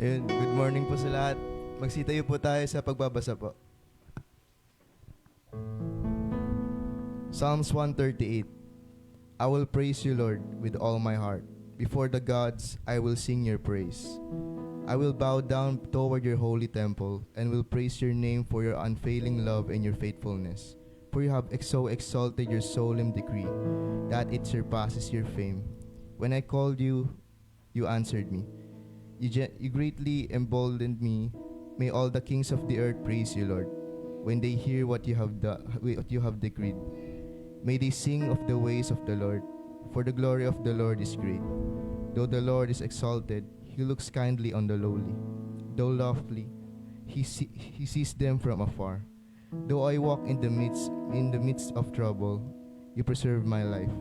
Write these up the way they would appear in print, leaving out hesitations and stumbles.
Ayun, good morning po sa lahat. Magsitayo po tayo sa pagbabasa po. Psalms 138. I will praise you, Lord, with all my heart. Before the gods, I will sing your praise. I will bow down toward your holy temple and will praise your name for your unfailing love and your faithfulness. For you have so exalted your solemn decree that it surpasses your fame. When I called you, you answered me. You greatly emboldened me. May all the kings of the earth praise you, Lord, when they hear what you have decreed. May they sing of the ways of the Lord, for the glory of the Lord is great. Though the Lord is exalted, he looks kindly on the lowly. Though lofty, he sees them from afar. Though I walk in the midst of trouble, you preserve my life.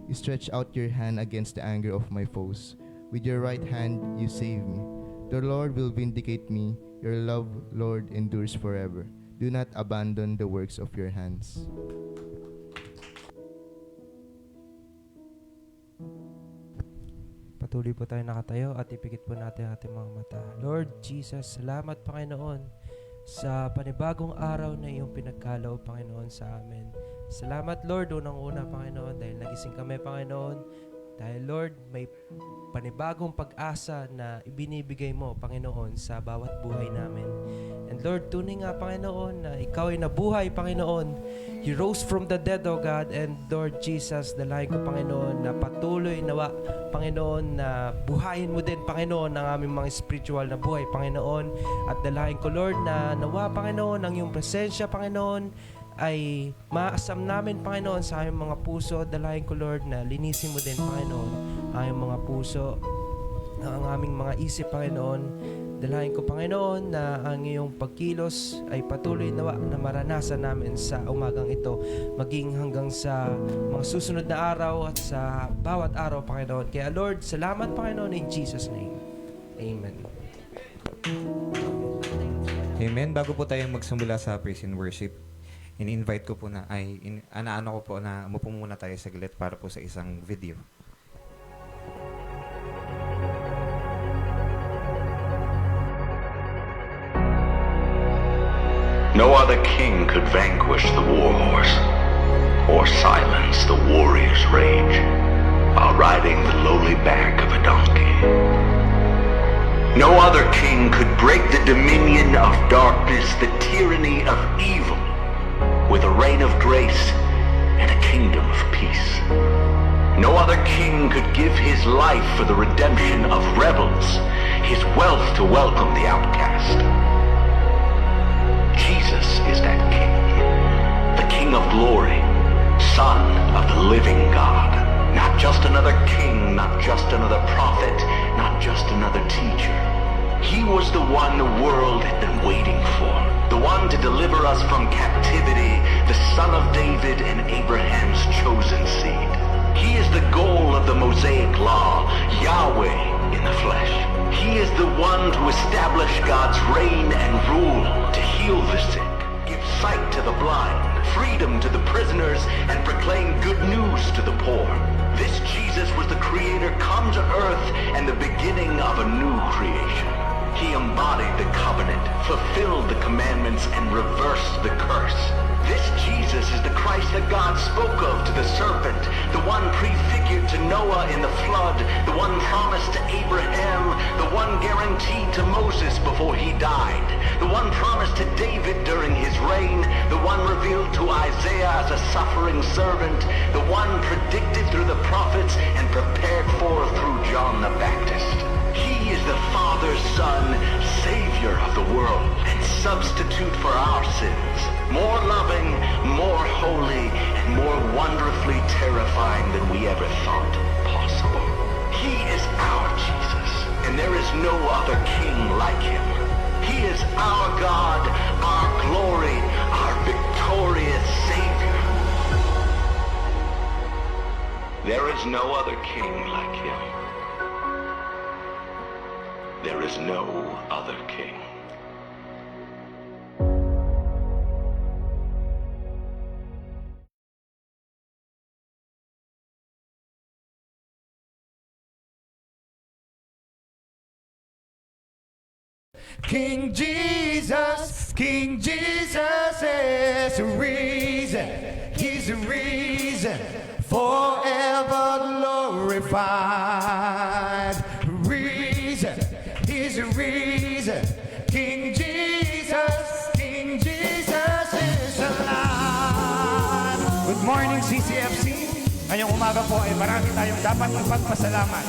You stretch out your hand against the anger of my foes. With your right hand you save me. The Lord will vindicate me. Your love, Lord, endures forever. Do not abandon the works of your hands. Patuloy po tayo nakatayo at ipikit po natin ating mga mata. Lord Jesus, salamat Panginoon sa panibagong araw na iyong pinagkaloob, Panginoon, sa amin. Salamat, Lord, unang-una, Panginoon, dahil nagising kami, Panginoon. Dahil, Lord, may panibagong pag-asa na ibinibigay mo, Panginoon, sa bawat buhay namin. And Lord, tunay nga, Panginoon, na ikaw ay nabuhay, Panginoon. You rose from the dead, O God. And Lord Jesus, dalayan ko, Panginoon, na patuloy nawa, Panginoon, na buhayin mo din, Panginoon, ang aming mga spiritual na buhay, Panginoon. At dalayan ko, Lord, na nawa, Panginoon, ang iyong presensya, Panginoon, ay maasam namin, Panginoon, sa aming mga puso. Dalayan ko, Lord, na linisin mo din, Panginoon, ang aming mga puso, ang aming mga isip, Panginoon. Dalayan ko, Panginoon, na ang iyong pagkilos ay patuloy na maranasan namin sa umagang ito, maging hanggang sa mga susunod na araw at sa bawat araw, Panginoon. Kaya, Lord, salamat, Panginoon, in Jesus' name. Amen. Amen. Bago po tayong magsimula sa praise and worship, in-invite ko po na, ko po na umupo muna tayo saglit para po sa isang video. No other king could vanquish the war horse or silence the warrior's rage while riding the lowly back of a donkey. No other king could break the dominion of darkness, the tyranny of evil, with a reign of grace and a kingdom of peace. No other king could give his life for the redemption of rebels, his wealth to welcome the outcast. Jesus is that King, the King of glory, Son of the living God. Not just another king, not just another prophet, not just another teacher. He was the one the world had been waiting for, the one to deliver us from captivity, the Son of David and Abraham's chosen seed. He is the goal of the Mosaic law, Yahweh in the flesh. He is the one to establish God's reign and rule, to heal the sick, give sight to the blind, freedom to the prisoners, and proclaim good news to the poor. This Jesus was the Creator come to earth and the beginning of a new creation. He embodied the covenant, fulfilled the commandments, and reversed the curse. This Jesus is the Christ that God spoke of to the serpent, the one prefigured to Noah in the flood, the one promised to Abraham, the one guaranteed to Moses before he died, the one promised to David during his reign, the one revealed to Isaiah as a suffering servant, the one predicted through the prophets and prepared for through John the Baptist. He is the Father's Son, Savior of the world, and substitute for our sins. More loving, more holy, and more wonderfully terrifying than we ever thought possible. He is our Jesus, and there is no other king like him. He is our God, our glory, our victorious Savior. There is no other king like him. There is no other king. King Jesus, King Jesus is the reason. He's the reason. Forever glorified. Reason. He's the reason. King Jesus, King Jesus is alive. Good morning, CCFC. Ngayong umaga po ay marami tayong dapat ipagpasalamat.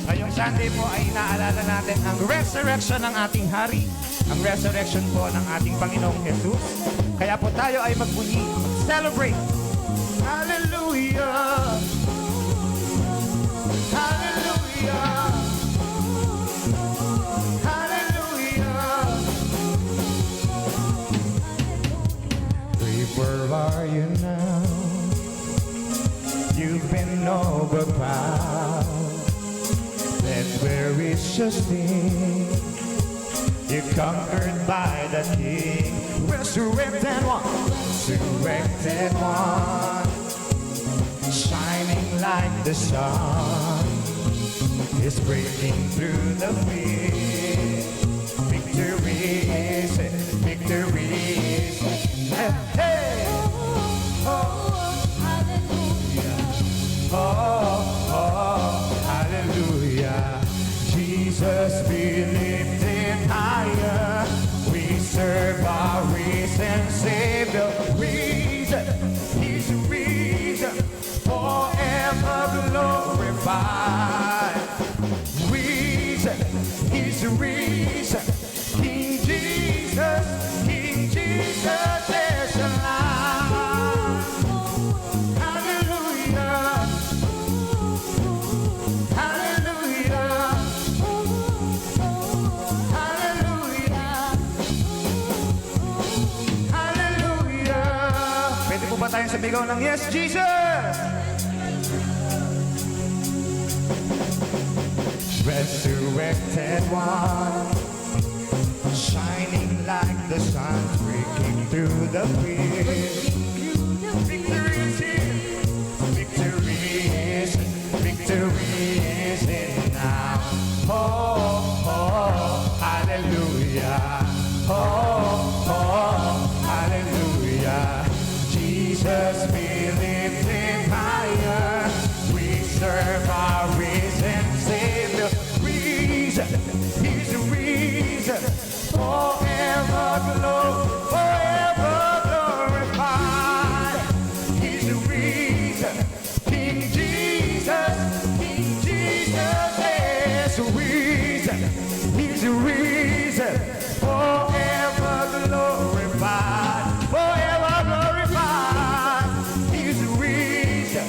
Ngayong Sunday po ay inaalala natin ang resurrection ng ating hari. Ang resurrection po ng ating Panginoong Jesus. Kaya po tayo ay magbunyi, mag-celebrate. Hallelujah! Hallelujah! Hallelujah! Where are you now? You've been overpowered. Then where is your sting? You're conquered by the King. Resurrected one. Resurrected one. Shining like the sun. Is breaking through the wind. Victory is it. Victory is it. Hey! Hallelujah. Jesus be lifted higher. We serve our risen Savior. Reason, He's the reason. Forever glorified. Reason, He's the reason. King Jesus is alive. Hallelujah. Hallelujah. Hallelujah. Hallelujah. Pwede po ba tayong sabigaw ng Yes, Jesus? Resurrected one, shining like the sun, breaking through the wind. Victory is here. Victory is in now. Hallelujah. Hallelujah. Jesus be lifted higher. We serve our risen Savior. Reason, He's the reason. Forever glorified. He's the reason. King Jesus is the reason. He's the reason. Forever glorified. Forever glorified. He's the reason.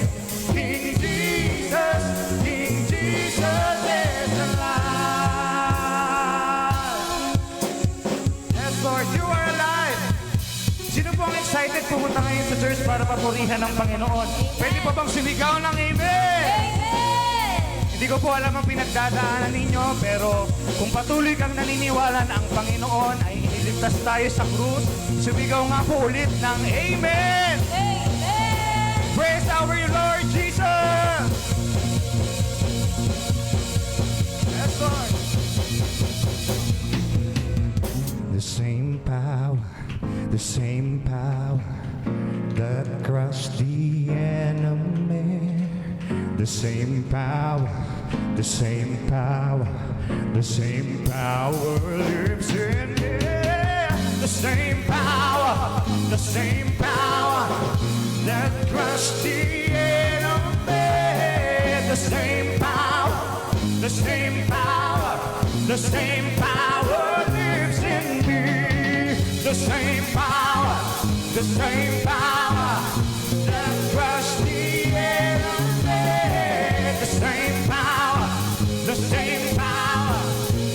King Jesus is alive. Yes, Lord, you are alive. Sino po ang excited pumunta ngayon sa church para papurihan ng Panginoon? Pwede pa bang sumigaw ng amen? Hindi ko po alam ang pinagdadaanan ninyo, pero kung patuloy kang naniniwala na ang Panginoon ay iniligtas tayo sa krus, sumigaw nga po ulit ng amen! Amen! Praise our Lord Jesus! Yes, Lord! The same power that crushed the enemy. The same power lives in me. The same power that crushed the enemy. The same power lives in me. The same power that crushed the enemy.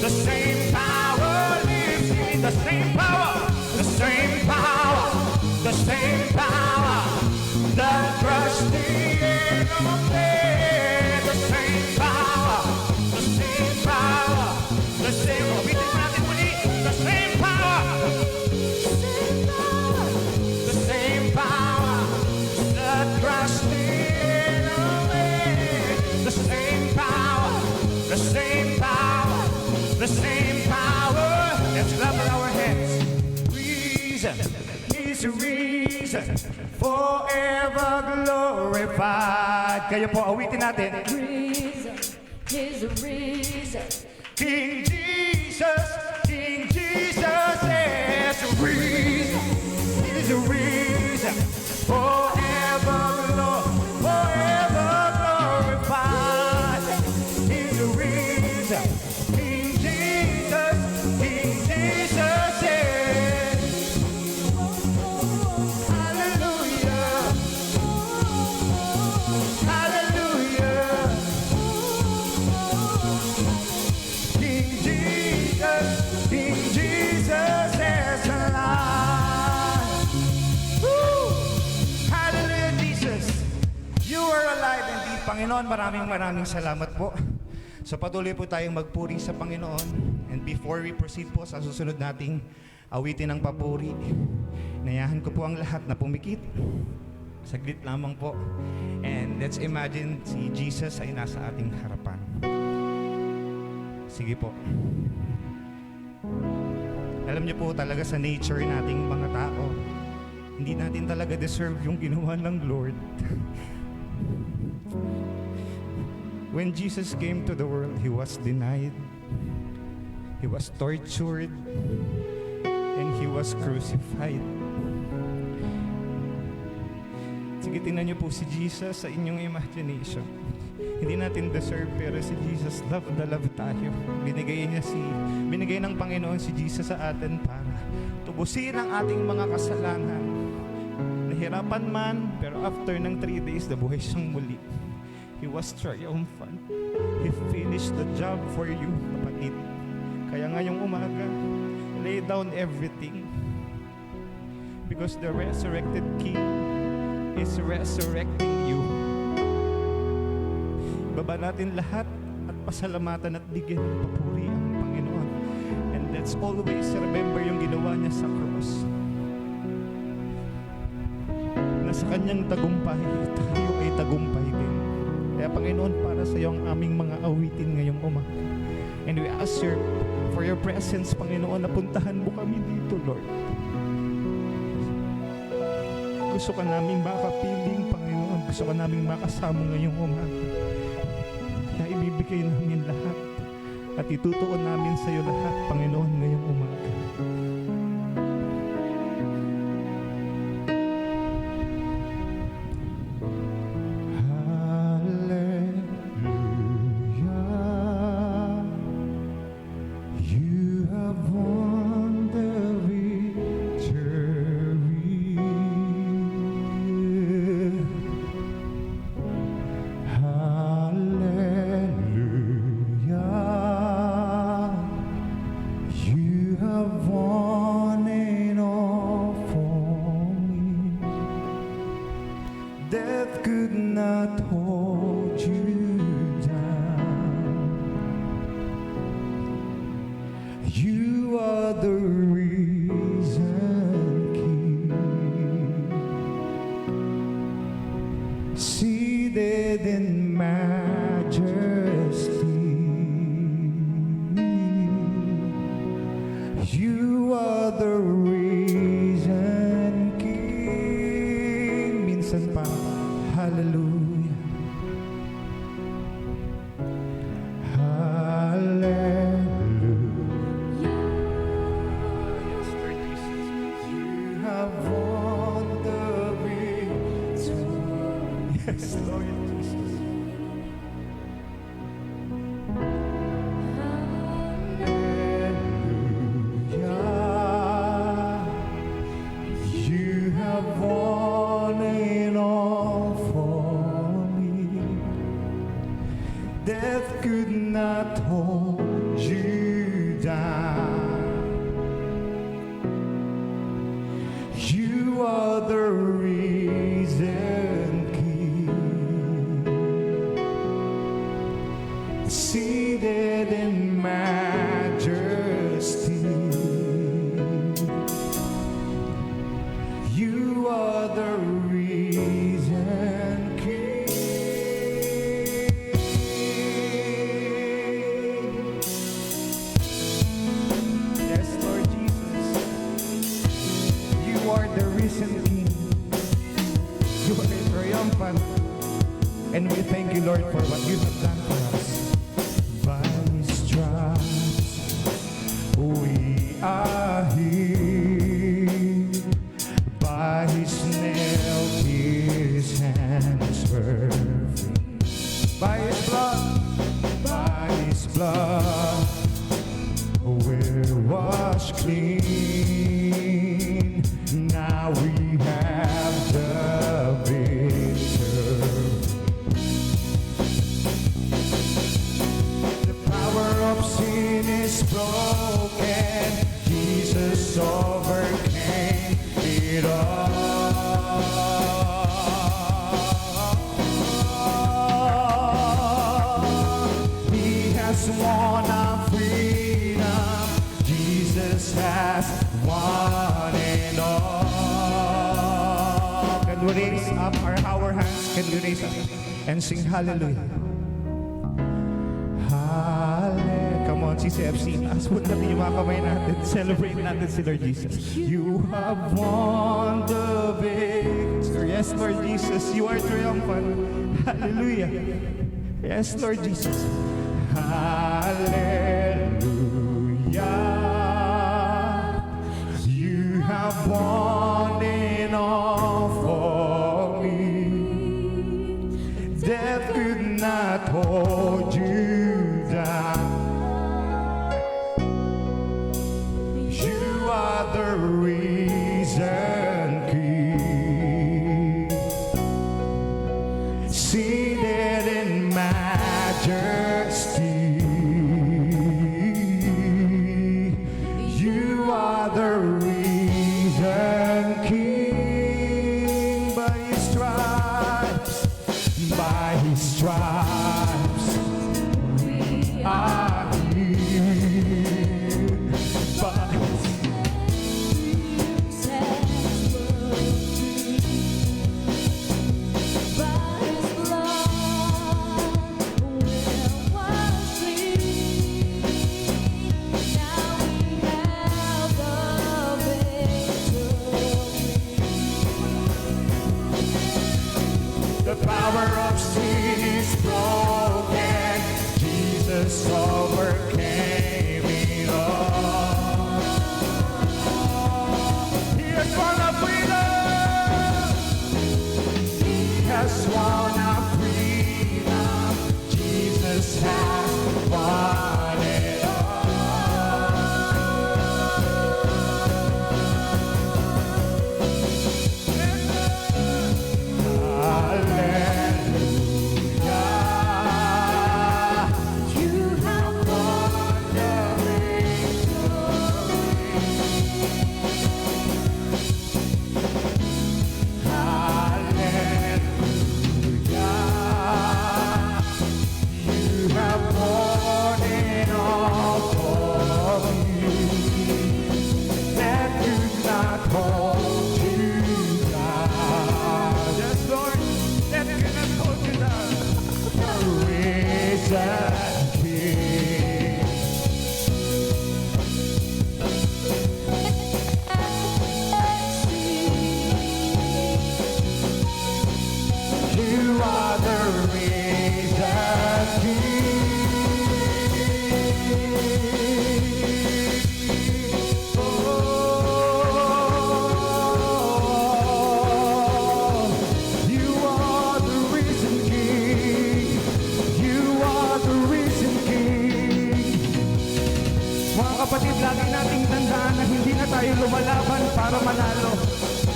The same power lives in the same power that crushed the enemy. The same power, ulitin pa natin muli. The same power that crushed the enemy. The same power He's risen, forever glorified. Kayo po, awitin natin. Reason, He's risen. King Jesus is risen. He's risen, forever glorified. He's risen. King Jesus is. Hallelujah. Hallelujah. King Jesus is alive. Woo! Hallelujah, Jesus. You are alive indeed, Panginoon. Maraming salamat po. So patuloy po tayong magpuri sa Panginoon. And before we proceed po sa susunod nating awitin ng papuri, nayahan ko po ang lahat na pumikit. Saglit lamang po. And let's imagine si Jesus ay nasa ating harapan. Sige po. Alam niyo po talaga sa nature nating mga tao, hindi natin talaga deserve yung ginawa ng Lord. When Jesus came to the world, He was denied, He was tortured, and He was crucified. Sige, tingnan niyo po si Jesus sa inyong imagination. Hindi natin deserve, pero si Jesus love tayo. Binigay ng Panginoon si Jesus sa atin para tubusin ang ating mga kasalanan. Nahirapan man, pero after ng 3 days, nabuhay siyang muli. He was triumphant. He finished the job for you, kapatid. Kaya ngayong umaga, lay down everything. Because the resurrected King is resurrecting you. Baba natin lahat at pasalamatan at bigyan ng papuri ang Panginoon. And let's always remember yung ginawa niya sa cross. Na sa kanyang tagumpay, tayo ay tagumpay din. Kaya Panginoon, para sa iyo ang aming mga awitin ngayong umaga. And we ask for your presence, Panginoon, na puntahan mo kami dito, Lord. Gusto ka naming makapiling, Panginoon. Gusto ka naming makasama ngayong umaga. Kaya ibibigay namin lahat at itutuon namin sa iyo lahat, Panginoon, ngayong umaga. Hallelujah. You have won the victory. Hallelujah. You have won it all for me. Death could not hold you down. You are the risen King, seated in majesty. You are the risen King. Minsan pa, hallelujah. Hallelujah. You have won the victory. Yes, Lord Jesus. Hallelujah. You have won it all for me. Death could not hold you down. You are the risen King, seated in majesty. You are the risen King. Yes, Lord Jesus. You are the risen And we thank you, Lord, for what you have done for us. By His stripes, we are healed. By His nail-pierced hands were free. By His blood, we're washed clean. Now we have the victory. The power of sin is broken. Jesus overcame it all. He has won our freedom. Jesus has won it all. Can we raise up our hands? Can we raise up and sing hallelujah? Hallelujah. Come on, CCFC. Taas po natin yung mga kamay natin. Celebrate natin si Lord Jesus. You have won the victory. Yes, Lord Jesus, you are triumphant. Hallelujah. Yes, Lord Jesus. Hallelujah. You have won it all for me. Death could not hold you down. You are the risen King, seated in majesty. You are the risen King. By His stripes, by His stripes, we are healed. By the power of sin is broken. Jesus overcame it all. He has won our freedom. He has won our freedom. Jesus has won it Hallelujah. You have won the victory. Hallelujah. You have won it all for me. That could not hold you down. Yes, Lord, that could not hold you down. The risen King. You are the risen King. Oh, you are the risen King. You are the risen King. Mga kapatid, lagi nating tandaan na hindi na tayo lumalaban para manalo,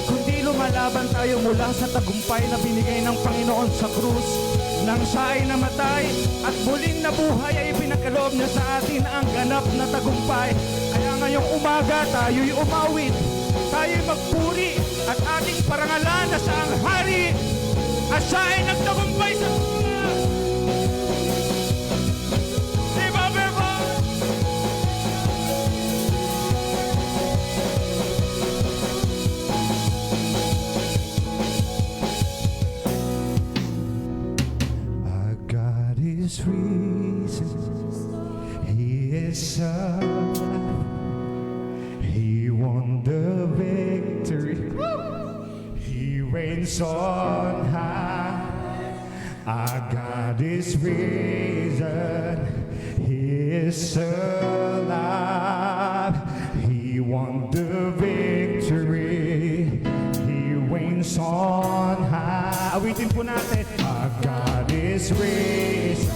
kundi lumalaban tayo mula sa tagumpay na binigay ng Panginoon sa krus. Nang siya ay namatay at muling nabuhay ay pinagkaloob niya sa atin ang ganap na tagumpay. Kaya ngayong umaga tayo'y umawit, tayo'y magpuri at ating parangalan na siya ang hari at siya ay nagtagumpay sa krus. Diba, Beba? Our God is risen. He is alive. He won the victory. He reigns on high. Our God is risen, He is alive. He won the victory, He reigns on high. Awitin po natin. Our God is risen.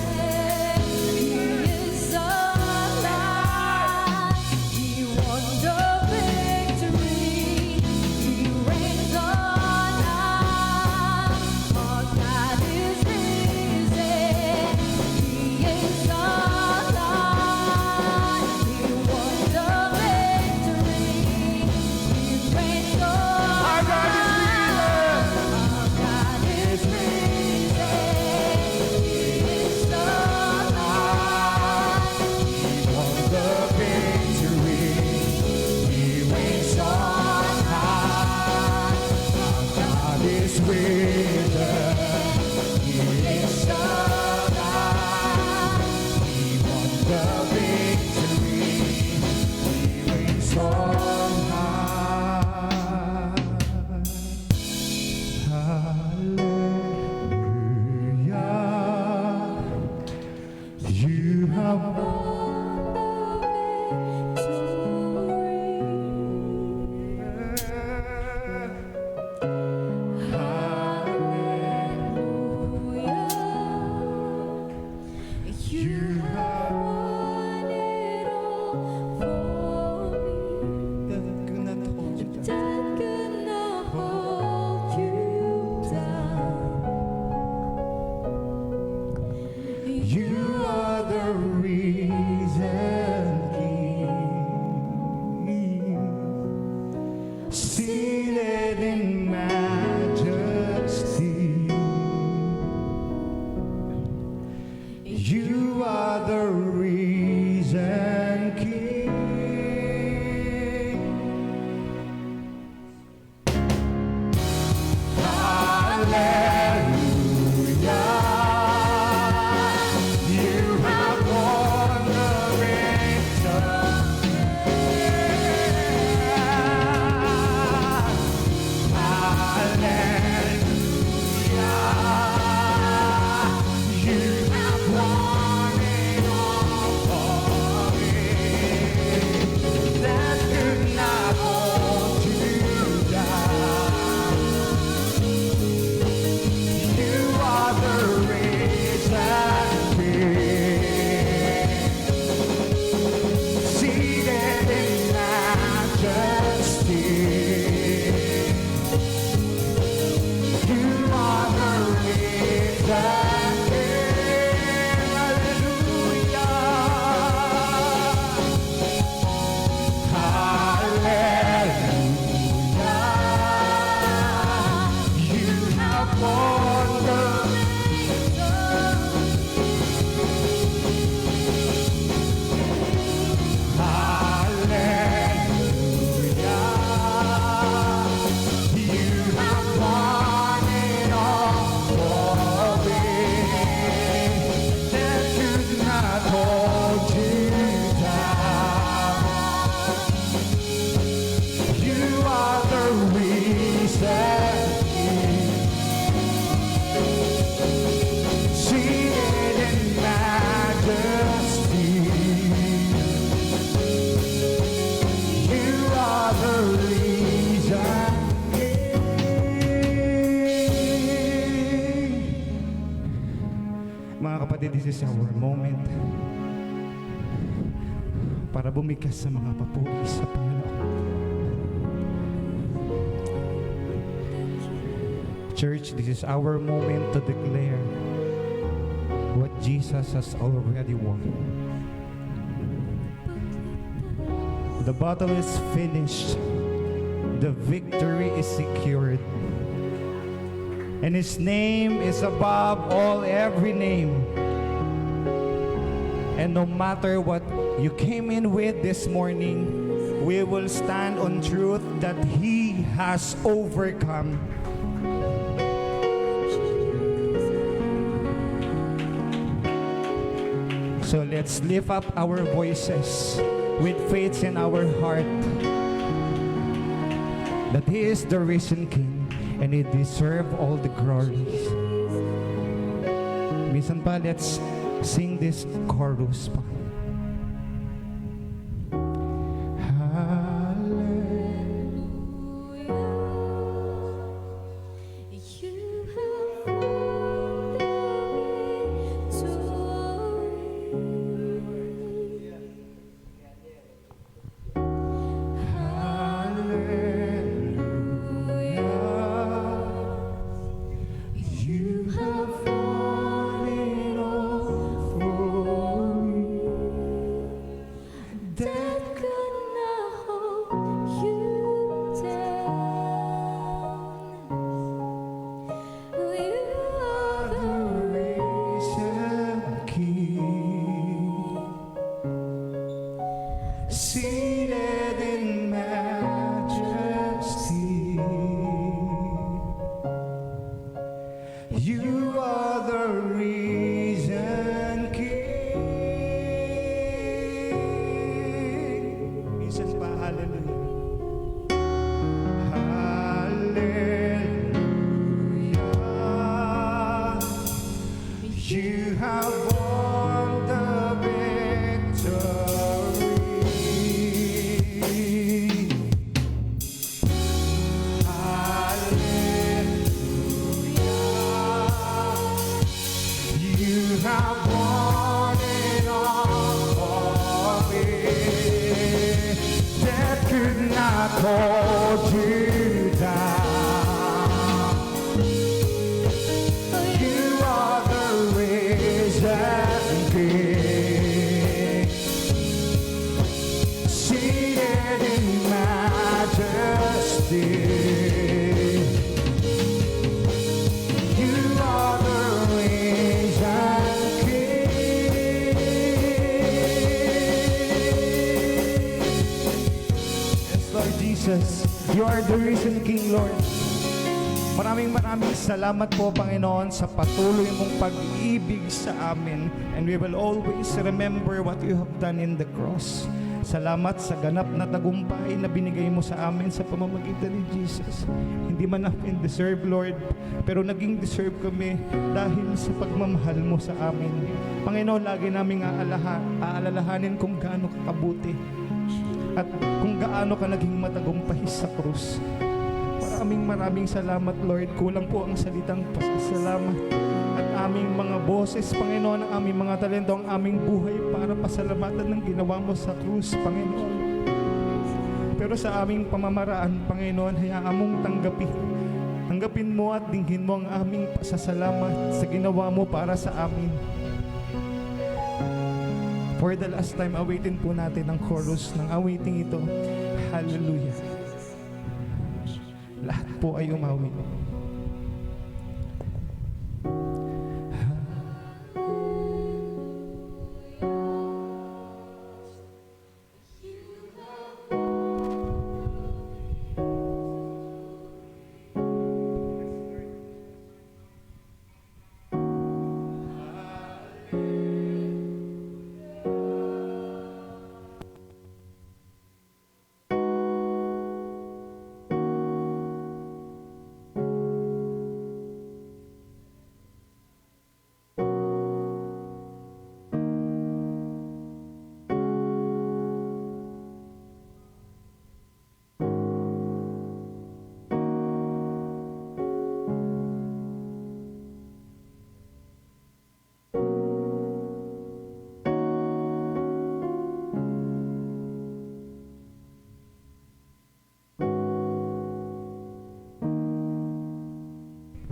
He is alive. He won the victory. He reigns on high. Our God is risen. He is alive. He won the victory. He reigns on Our God is risen. Our God is risen. He is alive. Won the victory, He reigns on high. Our God is risen, He is alive. He won the victory, He reigns on high. Hallelujah. You have You are the reason, King, seated in majesty. You are the reason, King. Hallelujah. You have won the victory. Hallelujah. You have won it all for me. That could not hold you down. You are the risen King, seated in majesty. You are the risen King. Hallelujah. Hallelujah. You have won the Hallelujah. You have won it all for me. That could not hold you down. You are the reason, seated in majesty. You are the reason, Mga kapatid, this is our moment para bumikas sa mga papuri sa Panginoon. Church, this is our moment to declare what Jesus has already won. The battle is finished. The victory is secured. And His name is above all every name. And no matter what you came in with this morning, we will stand on truth that He has overcome. So let's lift up our voices with faith in our heart that He is the risen King and He deserves all the glory. Minsan pa, let's sing this chorus pa. You have won the You have won it all for me. Death could not hold you down. You are the Risen King, seated in majesty. You are the risen King. Minsan pa, hallelujah. Hallelujah. You have won the victory. Hallelujah. You have won it all for me. Death could not hold you down. You are the risen King, seated in majesty. You are the risen King. Yes, Lord Jesus, you are the risen King, Lord. Maraming salamat po, Panginoon, sa patuloy mong pag-ibig sa amin. And we will always remember what you have done in the cross. Salamat sa ganap na tagumpay na binigay mo sa amin sa pamamagitan ni Jesus. Hindi man namin deserve, Lord, pero naging deserve kami dahil sa pagmamahal mo sa amin. Panginoon, lagi naming aalalahanin kung gaano ka kabuti at kung gaano ka naging matagumpay sa krus. Maraming salamat, Lord. Kulang po ang salitang pasasalamat at aming mga boses, Panginoon, ang aming mga talento, ang aming buhay para pasalamatan ng ginawa mo sa krus, Panginoon. Pero sa aming pamamaraan, Panginoon, hayaan mong tanggapin mo at dinggin mo ang aming pasasalamat sa ginawa mo para sa amin. For the last time, awitin po natin ang chorus ng awiting ito. Hallelujah. Lahat po ay umawit.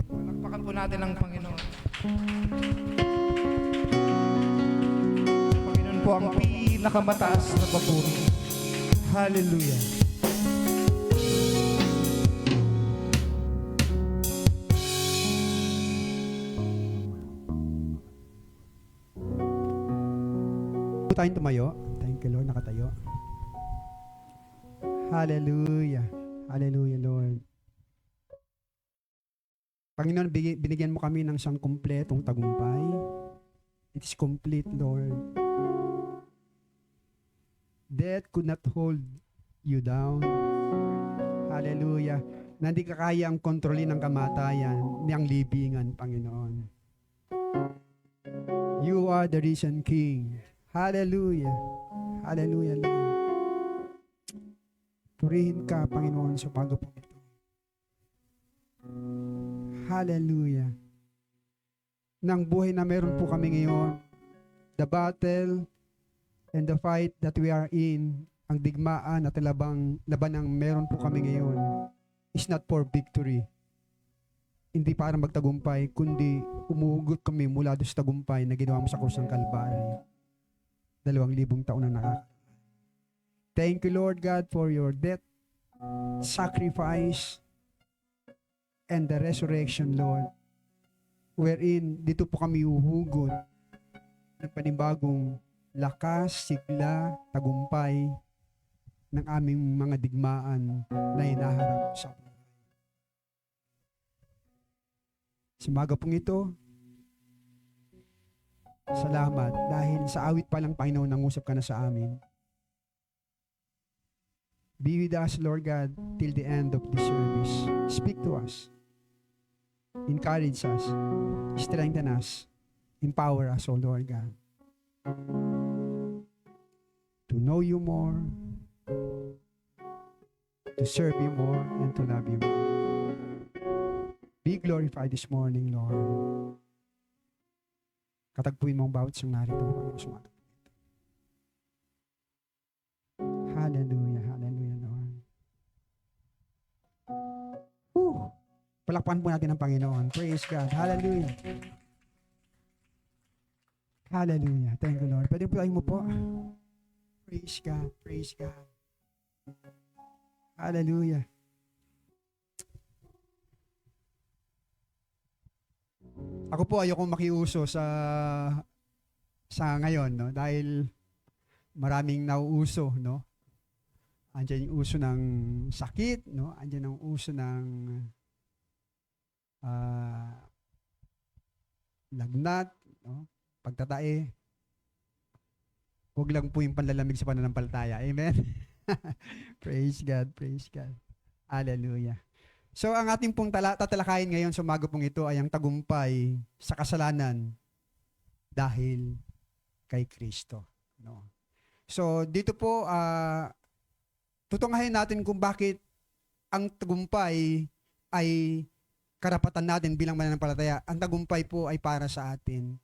Palakpakan po natin ang Panginoon. Panginoon po ang pinakamataas na papuri. Hallelujah. Po tayong tumayo. Thank you, Lord. Nakatayo. Hallelujah. Hallelujah, Lord. Panginoon, binigyan mo kami ng siyang kumpletong tagumpay. It is complete, Lord. Death could not hold you down. Hallelujah. Na hindi ka kaya ang kontrolin ng kamatayan, niyang libingan, Panginoon. are the risen King. Hallelujah. Hallelujah, Lord. Purihin ka, Panginoon, sa bago po ito. Hallelujah. Nang buhay na meron po kami ngayon, the battle and the fight that we are in, ang digmaan at labanang meron po kami ngayon, is not for victory. Hindi para magtagumpay, kundi umuhugot kami mula doon sa tagumpay na ginawa mo sa krus ng Kalbaryo. 2,000 taon na nakaka. Thank you, Lord God, for your death, sacrifice, and the resurrection, Lord. Wherein, dito po kami uhugot ng panibagong lakas, sigla, tagumpay ng aming mga digmaan na hinaharap sa buhay. Sa umaga pong ito, salamat dahil sa awit pa lang, Panginoon, nangusap ka na sa amin. Be with us, Lord God, till the end of this service. Speak to us. Encourage us. Strengthen us. Empower us, O Lord God. To know you more, to serve you more, and to love you more. Be glorified this morning, Lord. Katagpuin mo ang bawat isang narito. Hallelujah, hallelujah, Lord. Palakpan po natin ang Panginoon. Praise God. Hallelujah. Hallelujah. Thank you, Lord. Pwede po tayo mo po. Praise God. Praise God. Hallelujah. Ako po ayokong makiuso sa ngayon, no? Dahil maraming nauuso, no? Andiyan yung uso ng sakit, no? Andiyan ang uso ng lagnat, no? Pagtatae. Huwag lang po yung panlalamig sa pananampalataya. Amen? Praise God, praise God. Hallelujah. So, ang ating pong tatalakayin ngayon sa umaga pong ito ay ang tagumpay sa kasalanan dahil kay Kristo. No? So, dito po, tutungahin natin kung bakit ang tagumpay ay karapatan natin bilang mananampalataya. Ang tagumpay po ay para sa atin.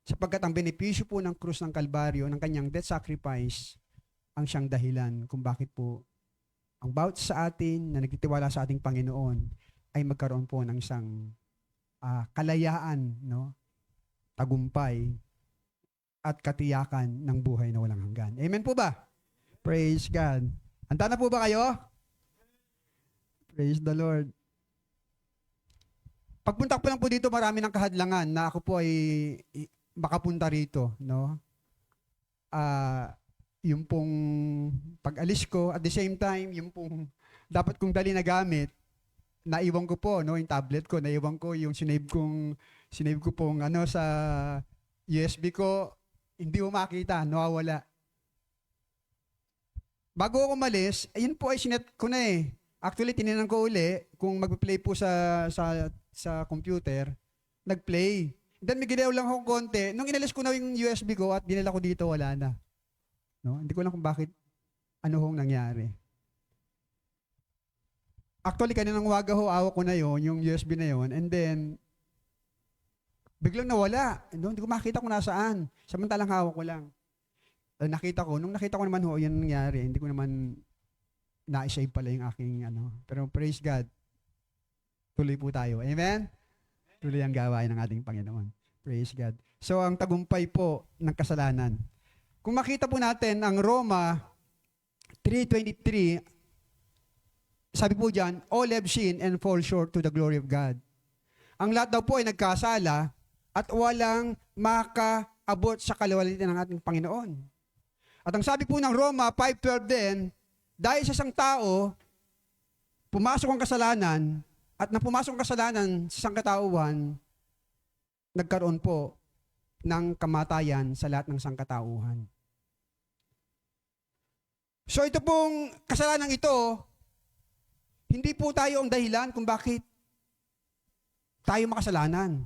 Sapagkat ang benepisyo po ng krus ng Kalbaryo, ng kanyang death sacrifice, ang siyang dahilan kung bakit po ang bawat sa atin na nagtitiwala sa ating Panginoon ay magkaroon po ng isang kalayaan, no? Tagumpay at katiyakan ng buhay na walang hanggan. Amen po ba? Praise God. Handa na po ba kayo? Praise the Lord. Pagpunta ko lang po dito, marami ng kahadlangan na ako po ay makapunta rito, no? Yung pong pag-alis ko, at the same time, yung pong dapat kong dali na gamit, naiwan ko po, no, yung tablet ko, naiwan ko yung sinave ko pong sa USB ko, hindi ko makita, nawawala. Bago ako umalis, ayun po ay sinet ko na eh. Actually, tininan ko uli kung mag-play po sa computer, nag-play. Then may ginaw lang akong konti. Nung inalis ko na yung USB ko at dinala ko dito, wala na. No? Hindi ko alam kung bakit ano hong nangyari. Actually, kaninang waga ho, awak ko na yon, yung USB na yon, and then, biglang nawala. No? Hindi ko makita kung nasaan. Samantalang hawak ko lang. Nung nakita ko naman ho, yan nangyari. Hindi ko naman na-save pala yung aking Pero praise God, tuloy po tayo. Amen? Tuloy ang gawain ng ating Panginoon. Praise God. So, ang tagumpay po ng kasalanan. Kung makita po natin ang Roma 3:23, sabi po dyan, all have sinned and fall short to the glory of God. Ang lahat daw po ay nagkasala at walang makaabot sa kaluwalhatian ng ating Panginoon. At ang sabi po ng Roma 5:12 din, dahil sa isang tao, pumasok ang kasalanan, at nang pumasok ang kasalanan sa sangkatauhan, nagkaroon po ng kamatayan sa lahat ng sangkatauhan. So ito pong kasalanan ito, hindi po tayo ang dahilan kung bakit tayo makasalanan.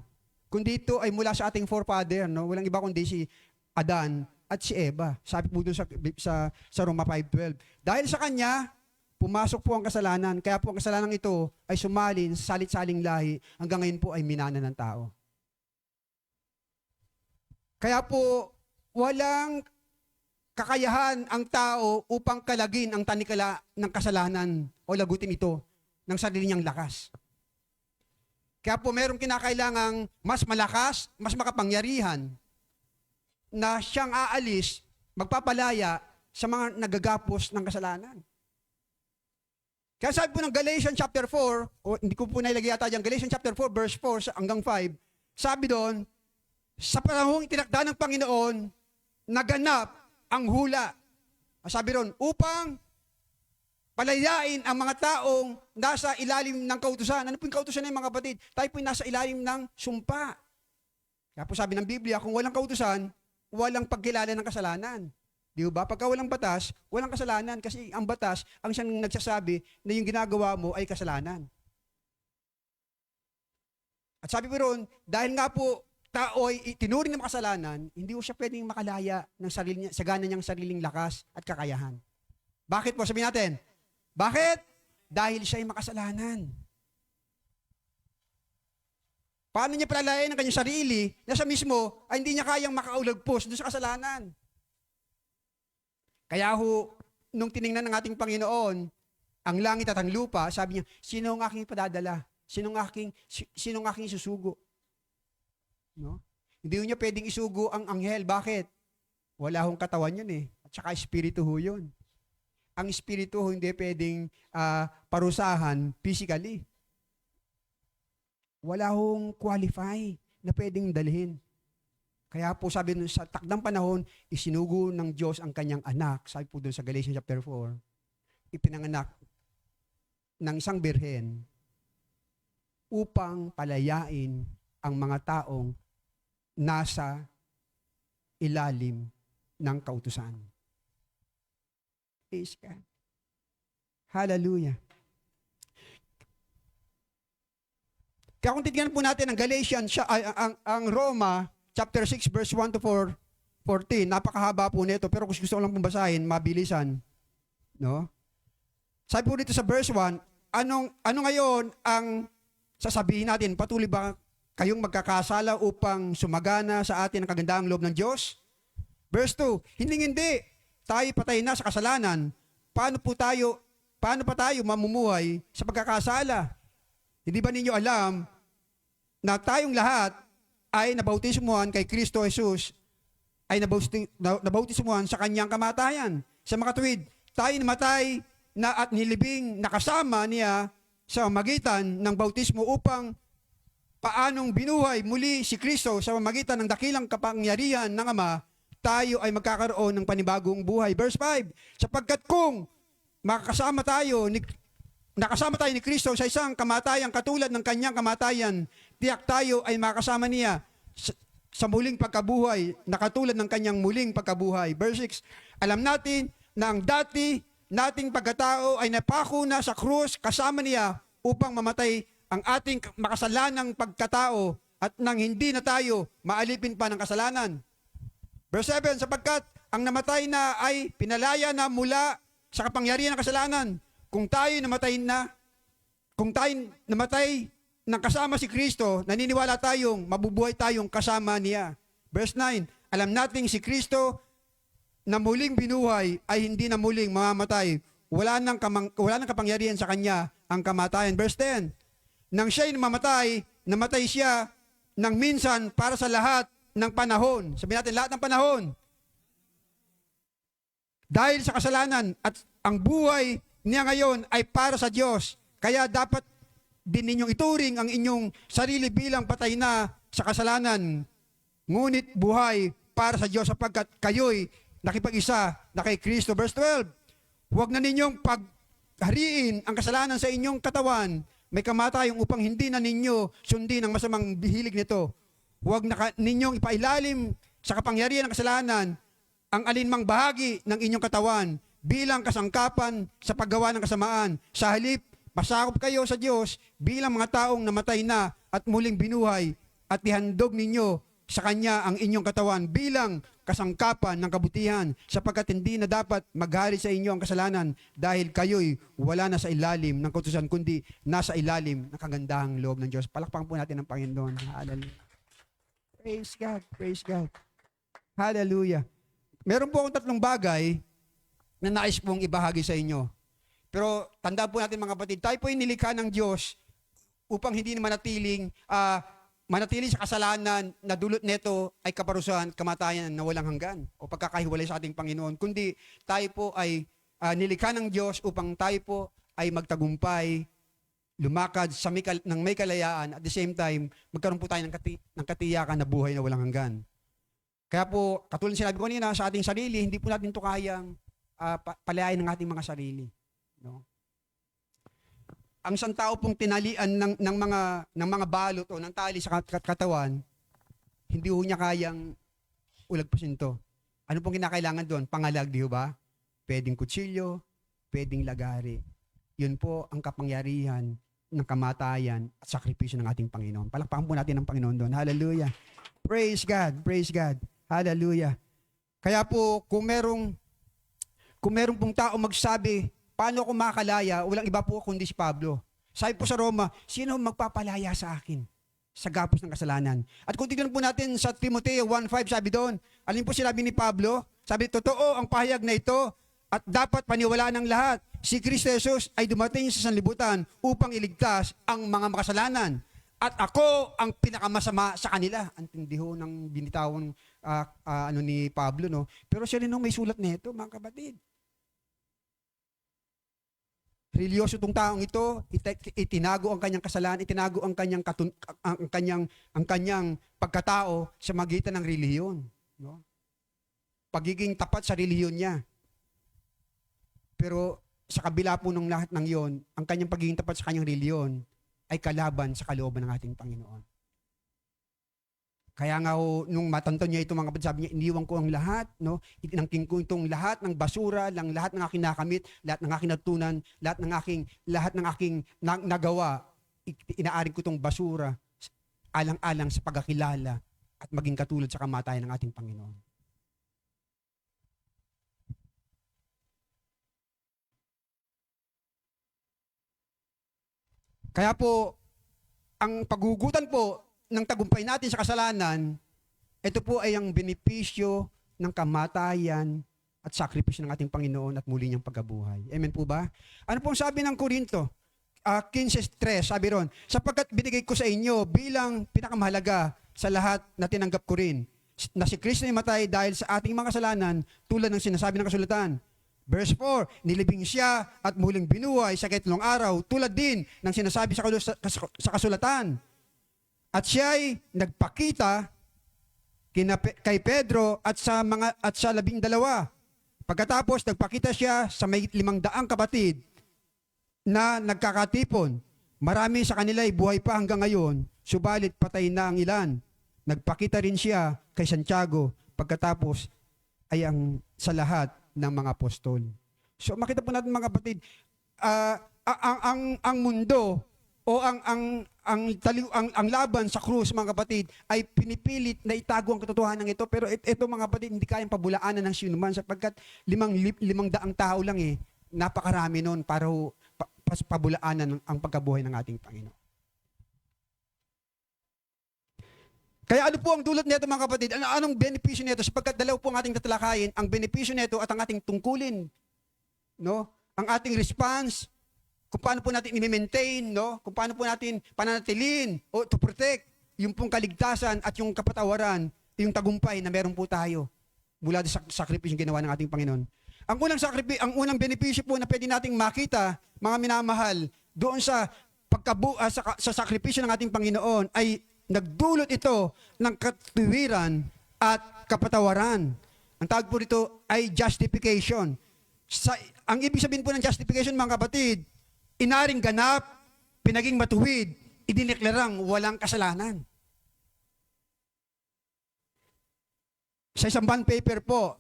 kundi ito ay mula sa ating forefather, no? Walang iba kundi si Adan at si Eva. Sabi po doon sa Roma 5:12. Dahil sa kanya, pumasok po ang kasalanan. Kaya po ang kasalanan ito ay sumalin sa salit-saling lahi hanggang ngayon po ay minana ng tao. Kaya po, walang kakayahan ang tao upang kalagin ang tanikala ng kasalanan o lagutin ito ng sarili niyang lakas. Kaya po merong kinakailangang mas malakas, mas makapangyarihan na siyang aalis, magpapalaya sa mga nagagapos ng kasalanan. Kaya sabi po ng Galatians chapter 4, o hindi ko po nailagay yata dyan, Galatians chapter 4 verse 4 hanggang 5, sabi doon, sa panahong itinakda ng Panginoon, naganap ang hula. Sabi doon, upang palayain ang mga taong nasa ilalim ng kautusan. Ano po yung kautusan na yung mga kapatid? Tayo po yung nasa ilalim ng sumpa. Kaya po sabi ng Biblia, kung walang kautusan, walang pagkilala ng kasalanan. Di ba? Pagka walang batas, walang kasalanan. Kasi ang batas, ang siyang nagsasabi na yung ginagawa mo ay kasalanan. At sabi po ron, dahil nga po, tao ay tinuring ng makasalanan, hindi po siya pwedeng makalaya ng sarili niya, sagana niyang sariling lakas at kakayahan. Bakit po? Sabihin natin. Bakit? Dahil siya ay makasalanan. Paano niya palalayan ang kanyang sarili na siya mismo ay hindi niya kayang makaulagpos doon sa kasalanan? Kaya ho, nung tiningnan ng ating Panginoon, ang langit at ang lupa, sabi niya, sino ang aking padadala? Sino ang aking susugo? No? Hindi niya pwedeng isugo ang anghel. Bakit? Wala hong katawan yun eh. At saka espiritu ho yun. Ang espiritu ho hindi pwedeng parusahan physically. Wala hong qualify na pwedeng dalhin. Kaya po sabi nun, sa takdang panahon, isinugo ng Diyos ang kanyang anak. Sabi po doon sa Galatians chapter 4, ipinanganak ng isang birhen upang palayain ang mga taong nasa ilalim ng kautusan. Praise God. Hallelujah. Kaya kung titignan po natin ang Galatians, ang Roma, chapter 6, verse 1 to 14, napakahaba po nito, pero kung gusto ko lang pong basahin, mabilisan. No? Sabi po dito sa verse 1, ano ngayon ang sasabihin natin? Patuloy ba kayong magkakasala upang sumagana sa atin ang kagandaang loob ng Diyos? Verse 2, hindi. Tayo patay na sa kasalanan. Paano pa tayo mamumuhay sa pagkakasala? Hindi ba ninyo alam na tayong lahat ay nabautismuhan kay Kristo Jesus, ay nabautismuhan sa kanyang kamatayan? Sa makatuwid, tayo namatay na at nilibing nakasama niya sa magitan ng bautismo upang paanong binuhay muli si Kristo sa pamamagitan ng dakilang kapangyarihan ng Ama, tayo ay magkakaroon ng panibagong buhay. Verse 5, sapagkat kung nakasama tayo ni Kristo sa isang kamatayang katulad ng kanyang kamatayan, tiyak tayo ay makasama niya sa muling pagkabuhay na katulad ng kanyang muling pagkabuhay. Verse 6, alam natin na ang dati nating pagkatao ay napako na sa krus kasama niya upang mamatay ang ating makasalanang pagkatao at nang hindi na tayo maalipin pa ng kasalanan. Verse 7, sapagkat ang namatay na ay pinalaya na mula sa kapangyarihan ng kasalanan. Kung tayo namatay ng kasama si Kristo, naniniwala tayong mabubuhay tayong kasama niya. Verse 9, alam nating si Kristo na muling binuhay ay hindi na muling mamamatay. Wala nang kapangyarihan sa kanya ang kamatayan. Verse 10, nang siya'y namatay siya nang minsan para sa lahat ng panahon. Sabihin natin, lahat ng panahon. Dahil sa kasalanan at ang buhay niya ngayon ay para sa Diyos. Kaya dapat din ninyong ituring ang inyong sarili bilang patay na sa kasalanan. Ngunit buhay para sa Diyos sapagkat kayo'y nakipag-isa na kay Kristo. Verse 12, huwag na ninyong paghariin ang kasalanan sa inyong katawan. May kamatayang upang hindi na ninyo sundin ang masamang bihilig nito. Huwag na ninyong ipailalim sa kapangyarihan ng kasalanan ang alinmang bahagi ng inyong katawan bilang kasangkapan sa paggawa ng kasamaan. Sa halip, pasakop kayo sa Diyos bilang mga taong namatay na at muling binuhay at ihandog ninyo sa Kanya ang inyong katawan bilang kasangkapan ng kabutihan, sapagkat hindi na dapat maghari sa inyo ang kasalanan dahil kayo'y wala na sa ilalim ng kautusan, kundi nasa ilalim ng kagandahang loob ng Diyos. Palakpakan po natin ang Panginoon. Hallelujah. Praise God. Praise God. Hallelujah. Meron po akong 3 bagay na nais pong ibahagi sa inyo. Pero tandaan po natin mga kapatid, tayo po ay nilikha ng Diyos upang hindi manatiling sa kasalanan na dulot neto ay kaparusahan, kamatayan na walang hanggan o pagkakahiwalay sa ating Panginoon. Kundi tayo po ay nilikha ng Diyos upang tayo po ay magtagumpay, lumakad sa ng may kalayaan, at the same time, magkaroon po tayo ng katiyakan na buhay na walang hanggan. Kaya po, katulad sinabi ko kanina, sa ating sarili, hindi po natin ito kayang palayain ng ating mga sarili. No? Ang isang tao pong tinalian ng mga balot o ng tali sa katawan, hindi ho niya kayang ulagpasin to. Ano pong kinakailangan doon? Pangalag, di ho ba? Pwedeng kutsilyo, pwedeng lagari. Yun po ang kapangyarihan ng kamatayan at sakripisyo ng ating Panginoon. Palakpakan po natin ang Panginoon doon. Hallelujah. Praise God. Praise God. Hallelujah. Kaya po, kung merong pong tao magsabi, paano ako makakalaya? Walang iba po kundi si Pablo. Sabi po sa Roma, sino magpapalaya sa akin sa gapos ng kasalanan? At kung tignan po natin sa Timoteo 1:5, sabi doon, alin po sinabi ni Pablo? Sabi, totoo ang pahayag na ito at dapat paniwalaan ng lahat. Si Kristo Jesus ay dumating sa sanlibutan upang iligtas ang mga makasalanan. At ako ang pinakamasama sa kanila. Ang tindi ho ng binitawang ni Pablo, no? Pero siya rin may sulat nito, mga kapatid. Religyoso itong taong ito, itinago ang kanyang kasalanan, itinago ang kanyang pagkatao sa magitan ng relihiyon, no? Pagiging tapat sa relihiyon niya. Pero sa kabila po ng lahat ng yon, ang kanyang pagiging tapat sa kanyang relihiyon ay kalaban sa kalooban ng ating Panginoon. Kaya nga nung matanto niya ito, mga kapatid, sabi niya, iniwan ko ang lahat, no? Itinangking ko itong lahat ng basura, lahat ng aking nakamit, lahat ng aking natutunan, lahat ng aking nagawa, inaaring ko itong basura, alang-alang sa pagkakilala at maging katulad sa kamatayan ng ating Panginoon. Kaya po, ang paghugutan po ng tagumpay natin sa kasalanan, ito po ay ang benepisyo ng kamatayan at sakripisyo ng ating Panginoon at muli niyang pagkabuhay. Amen po ba? Ano pong sabi ng Korinto? 15:3, sabi ron, sapagkat binigay ko sa inyo bilang pinakamahalaga sa lahat na tinanggap ko rin, na si Kristo ay matay dahil sa ating mga kasalanan tulad ng sinasabi ng kasulatan. Verse 4, nilibing siya at muling binuhay sa ikatlong araw tulad din ng sinasabi sa kasulatan. At siya ay nagpakita kay Pedro at sa 12. Pagkatapos nagpakita siya sa may 500 kapatid na nagkakatipon. Marami sa kanila ay buhay pa hanggang ngayon, subalit patay na ang ilan. Nagpakita rin siya kay Santiago, pagkatapos ay sa lahat ng mga apostol. So makita po natin, mga kapatid, ang mundo o ang laban sa krus, mga kapatid, ay pinipilit na itago ang katotohanan ng ito, pero ito, mga kapatid, hindi kayang pabulaanan ng sinuman sapagkat 500 tao lang napakarami noon para pabulaanan ang pagkabuhay ng ating Panginoon. Kaya ano po ang dulot nito, mga kapatid? Anong benepisyo nito? Sapagkat dalaw po ang ating tatalakayin, ang benepisyo nito at ang ating tungkulin. No? Ang ating response, kung paano po natin i-maintain, no? Kung paano po natin pananatilin o to protect yung pong kaligtasan at yung kapatawaran, yung tagumpay na meron po tayo mula sa sakripisyo ginawa ng ating Panginoon. Ang unang benepisyo po na pwede nating makita, mga minamahal, doon sa sa sakripisyo ng ating Panginoon ay nagdulot ito ng katuwiran at kapatawaran. Ang tawag po rito ay justification. Ang ibig sabihin po ng justification, mga kapatid, inaring ganap, pinaging matuwid, idineklarang walang kasalanan. Sa isang bond paper po,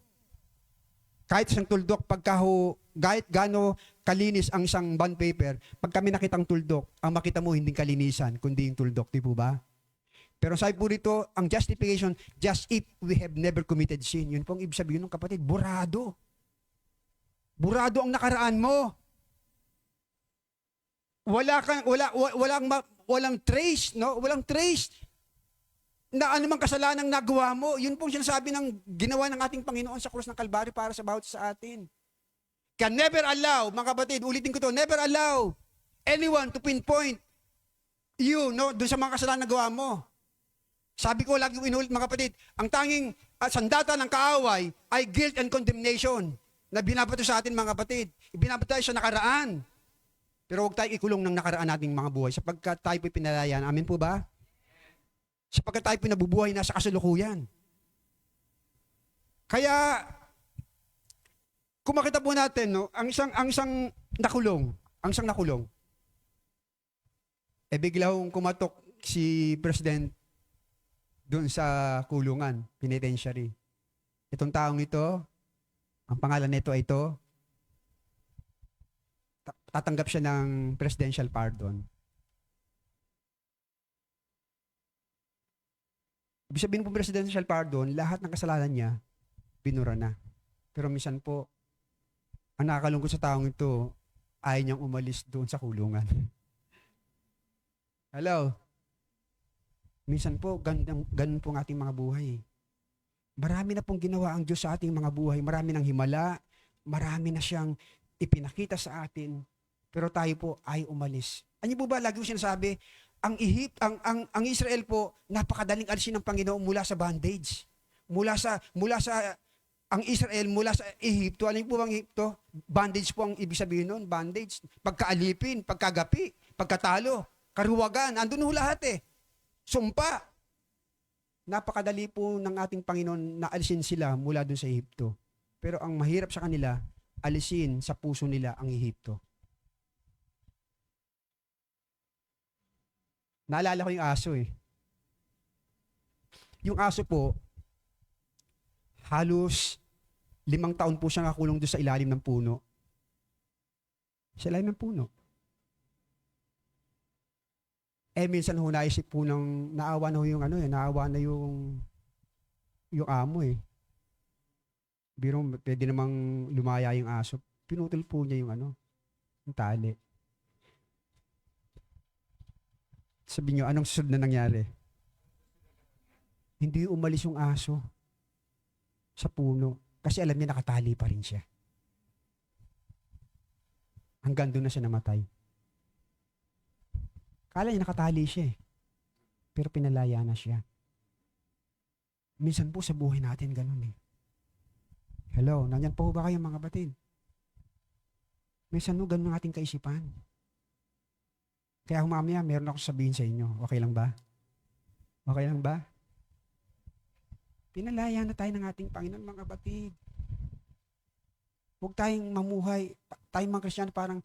kahit isang tuldok, kahit gaano kalinis ang isang bond paper, pag kami nakitang tuldok, ang makita mo hindi kalinisan, kundi yung tuldok, di po ba? Pero sabi po rito, ang justification, just if we have never committed sin. Yun po ang ibig sabihin ng kapatid, burado. Burado ang nakaraan mo. Walang trace, no? Walang trace na anumang kasalanang nagawa mo. Yun pong sinasabi ng ginawa ng ating Panginoon sa krus ng Kalbaryo para sa bawat sa atin. Can never allow, mga kapatid, ulitin ko to, never allow anyone to pinpoint you, no, doon sa mga kasalanan na gawa mo. Sabi ko, lagi ko inulit, mga kapatid, ang tanging sandata ng kaaway ay guilt and condemnation na binabato sa atin, mga kapatid. Ibinabato tayo sa nakaraan. Pero huwag tayo ikulong ng nakaraan nating mga buhay sapagkat tayo po'y pinalayan. Amin po ba? Sapagkat tayo pinabubuhay na sa kasalukuyan. Kaya, kung makita po natin, no, ang isang nakulong, biglang kumatok si President doon sa kulungan, penitentiary. Itong taong ito, ang pangalan nito ay ito, tatanggap siya ng presidential pardon. Ibig sabihin po presidential pardon, lahat ng kasalanan niya, binura na. Pero minsan po, ang nakakalungkot sa taong ito, ayaw niyang umalis doon sa kulungan. Hello? Minsan po, ganun po ang ating mga buhay. Marami na pong ginawa ang Diyos sa ating mga buhay. Marami nang himala, marami na siyang ipinakita sa atin, pero tayo po ay umalis. Ano po ba, lagi ko sinasabi, ang Israel po, napakadaling alisin ng Panginoon mula sa bondage. Mula sa ang Israel mula sa Ehipto. Alam niyo po bang Ehipto? Bondage po ang ibig sabihin nun. Bondage. Pagkaalipin, pagkagapi, pagkatalo, karuwagan. Andun ho lahat eh. Sumpa. Napakadali po ng ating Panginoon na alisin sila mula dun sa Ehipto. Pero ang mahirap sa kanila, alisin sa puso nila ang Ehipto. Naalala ko yung aso eh. Yung aso po, halos 5 taon po siya nakakulong doon sa ilalim ng puno. Sa ilalim ng puno. Minsan ho naisip po naawa na ho yung naawa na yung amo eh. Biro, pwede namang lumaya yung aso. Pinutol po niya yung yung tali. Sabi niyo, anong susunod na nangyari? Hindi umalis yung aso sa puno. Kasi alam niya nakatali pa rin siya. Hanggang doon na siya namatay. Kala niya nakatali siya eh. Pero pinalaya na siya. Minsan po sa buhay natin ganun eh. Hello, nandyan po ba kayo mga kapatid? Minsan po ganun ang ating kaisipan. Kaya mamaya meron ako sabihin sa inyo. Okay lang ba? Okay lang ba? Pinalaya na tayo ng ating Panginoon, mga kapatid. Huwag tayong mamuhay, tayong mga Kristiyano parang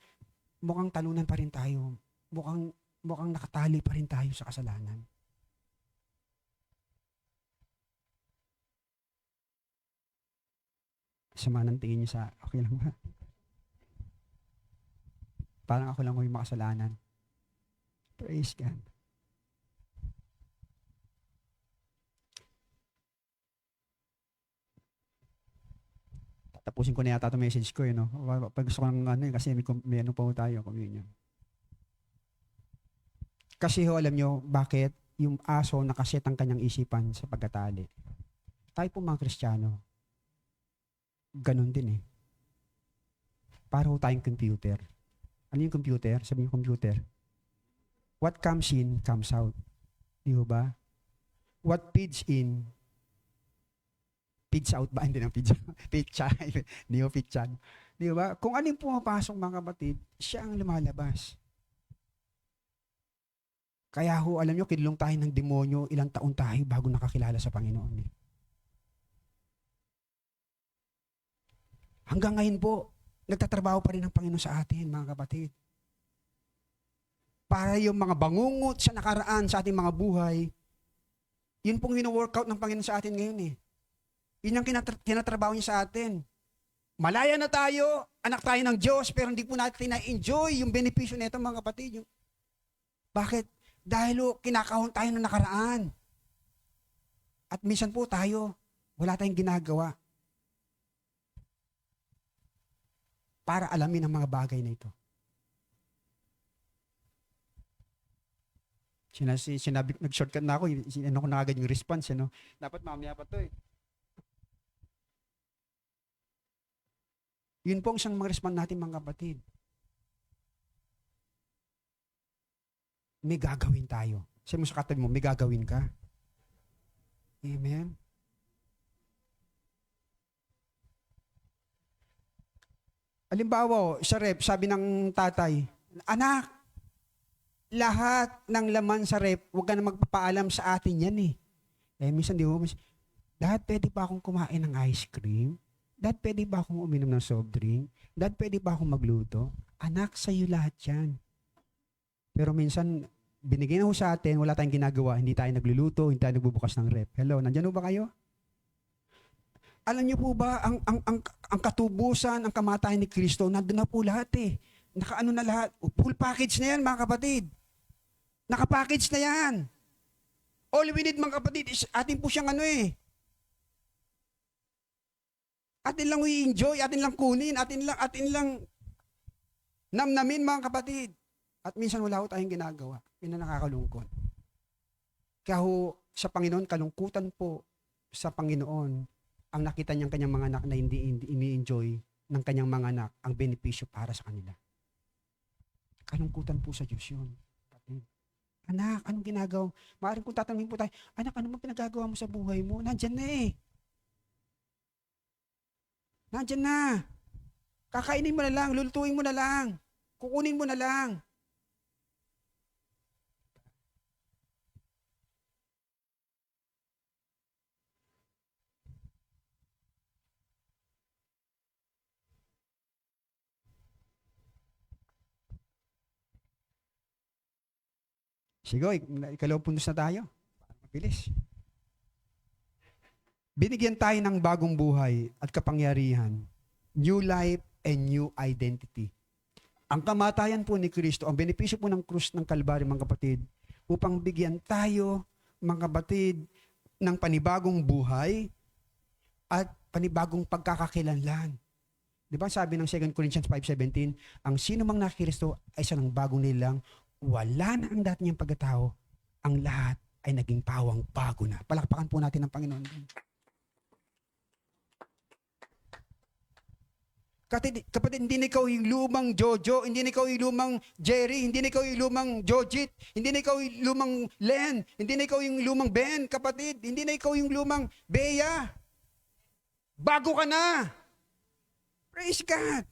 mukhang talunan pa rin tayo. Mukhang nakatali pa rin tayo sa kasalanan. Sama ng tingin niyo sa, okay lang ba? Parang ako lang yung makasalanan. Praise God. Tapusin ko na yata itong message ko, no? Pag gusto ko ng kasi may pa tayo, communion. Kasi alam nyo, bakit yung aso nakaset ang kanyang isipan sa pagkatali? Tayo po mga Kristiyano, ganun din eh. Para ho tayong computer. Ano yung computer? Sabi yung computer. What comes in, comes out. Di ba? What feeds in, feeds out ba? Hindi na feeds out. Feeds out. Hindi mo feeds out. Di ba? Kung anong pumapasok mga kapatid, siya ang lumalabas. Kaya ho, alam nyo, kinulong tayo ng demonyo, ilang taon tayo bago nakakilala sa Panginoon. Hanggang ngayon po, nagtatrabaho pa rin ang Panginoon sa atin, mga kapatid. Para yung mga bangungot sa nakaraan sa ating mga buhay, yun pong wino-workout ng Panginoon sa atin ngayon eh. Yun ang tinatrabaho niya sa atin. Malaya na tayo, anak tayo ng Diyos, pero hindi po natin na-enjoy yung benepisyo nito mga kapatid. Bakit? Dahil kinakahon tayo ng nakaraan. At minsan po tayo, wala tayong ginagawa para alamin ang mga bagay na ito. Sinabi, nag-shortcut na ako, ano ko na agad yung response, ano? Dapat mamaya pa to eh. Yun po ang isang mga response natin mga kapatid. May gagawin tayo. Sabi mo sa katabi mo, may gagawin ka. Amen. Halimbawa, sa rep, sabi ng tatay, anak, lahat ng laman sa rep, huwag ka na magpapaalam sa atin yan eh. Minsan di mo, Dad, pwede ba akong kumain ng ice cream? Dad, pwede ba akong uminom ng soft drink? Dad, pwede ba akong magluto? Anak, sa'yo lahat yan. Pero minsan, binigay na ho sa atin, wala tayong ginagawa, hindi tayo nagluluto, hindi tayo nagbubukas ng rep. Hello, nandyan ho ba kayo? Alam niyo po ba, ang katubusan, ang kamatayan ni Kristo, nandun na po lahat eh. Nakaano na lahat. Full package na yan, mga kapatid. Nakapackage na yan. All we need, mga kapatid, is atin po siyang ano eh. Atin lang i-enjoy, atin lang kunin, atin lang namnamin, mga kapatid. At minsan wala ho tayong ginagawa. Yun na nakakalungkot. Kaya ho, sa Panginoon, kalungkutan po sa Panginoon ang nakita niyang kanyang mga anak na hindi ini-enjoy ng kanyang mga anak ang benepisyo para sa kanila. Kalungkutan po sa Diyos yun. Kapatid. Anak, anong ginagawa? Maaaring kung tatanungin po tayo, anak, ano bang pinagagawa mo sa buhay mo? Nandyan na eh. Nandyan na. Kakainin mo na lang, lulutuin mo na lang, kukunin mo na lang. Sige, ikalawang puntos na tayo. Mabilis. Binigyan tayo ng bagong buhay at kapangyarihan, new life and new identity. Ang kamatayan po ni Kristo, ang benepisyo po ng krus ng Kalbaryo, mga kapatid, upang bigyan tayo, mga kapatid, ng panibagong buhay at panibagong pagkakakilanlan. Di ba sabi ng 2 Corinthians 5:17, ang sino mang nakikristo ay isa ng bagong nilang, wala na ang dati niyang pagkatao, ang lahat ay naging pawang bago na. Palakpakan po natin ang Panginoon. Kapatid, hindi na ikaw yung lumang Jojo, hindi na ikaw yung lumang Jerry, hindi na ikaw yung lumang Jojit, hindi na ikaw yung lumang Len, hindi na ikaw yung lumang Ben, kapatid, hindi na ikaw yung lumang Bea. Bago ka na. Praise God.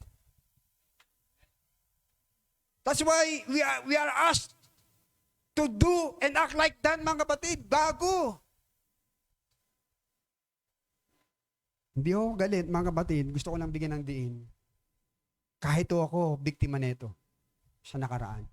That's why we are asked to do and act like that, mga kapatid. Bago. Hindi ako galit, mga kapatid. Gusto ko lang bigyan ng diin. Kahit ako, biktima nito sa nakaraan.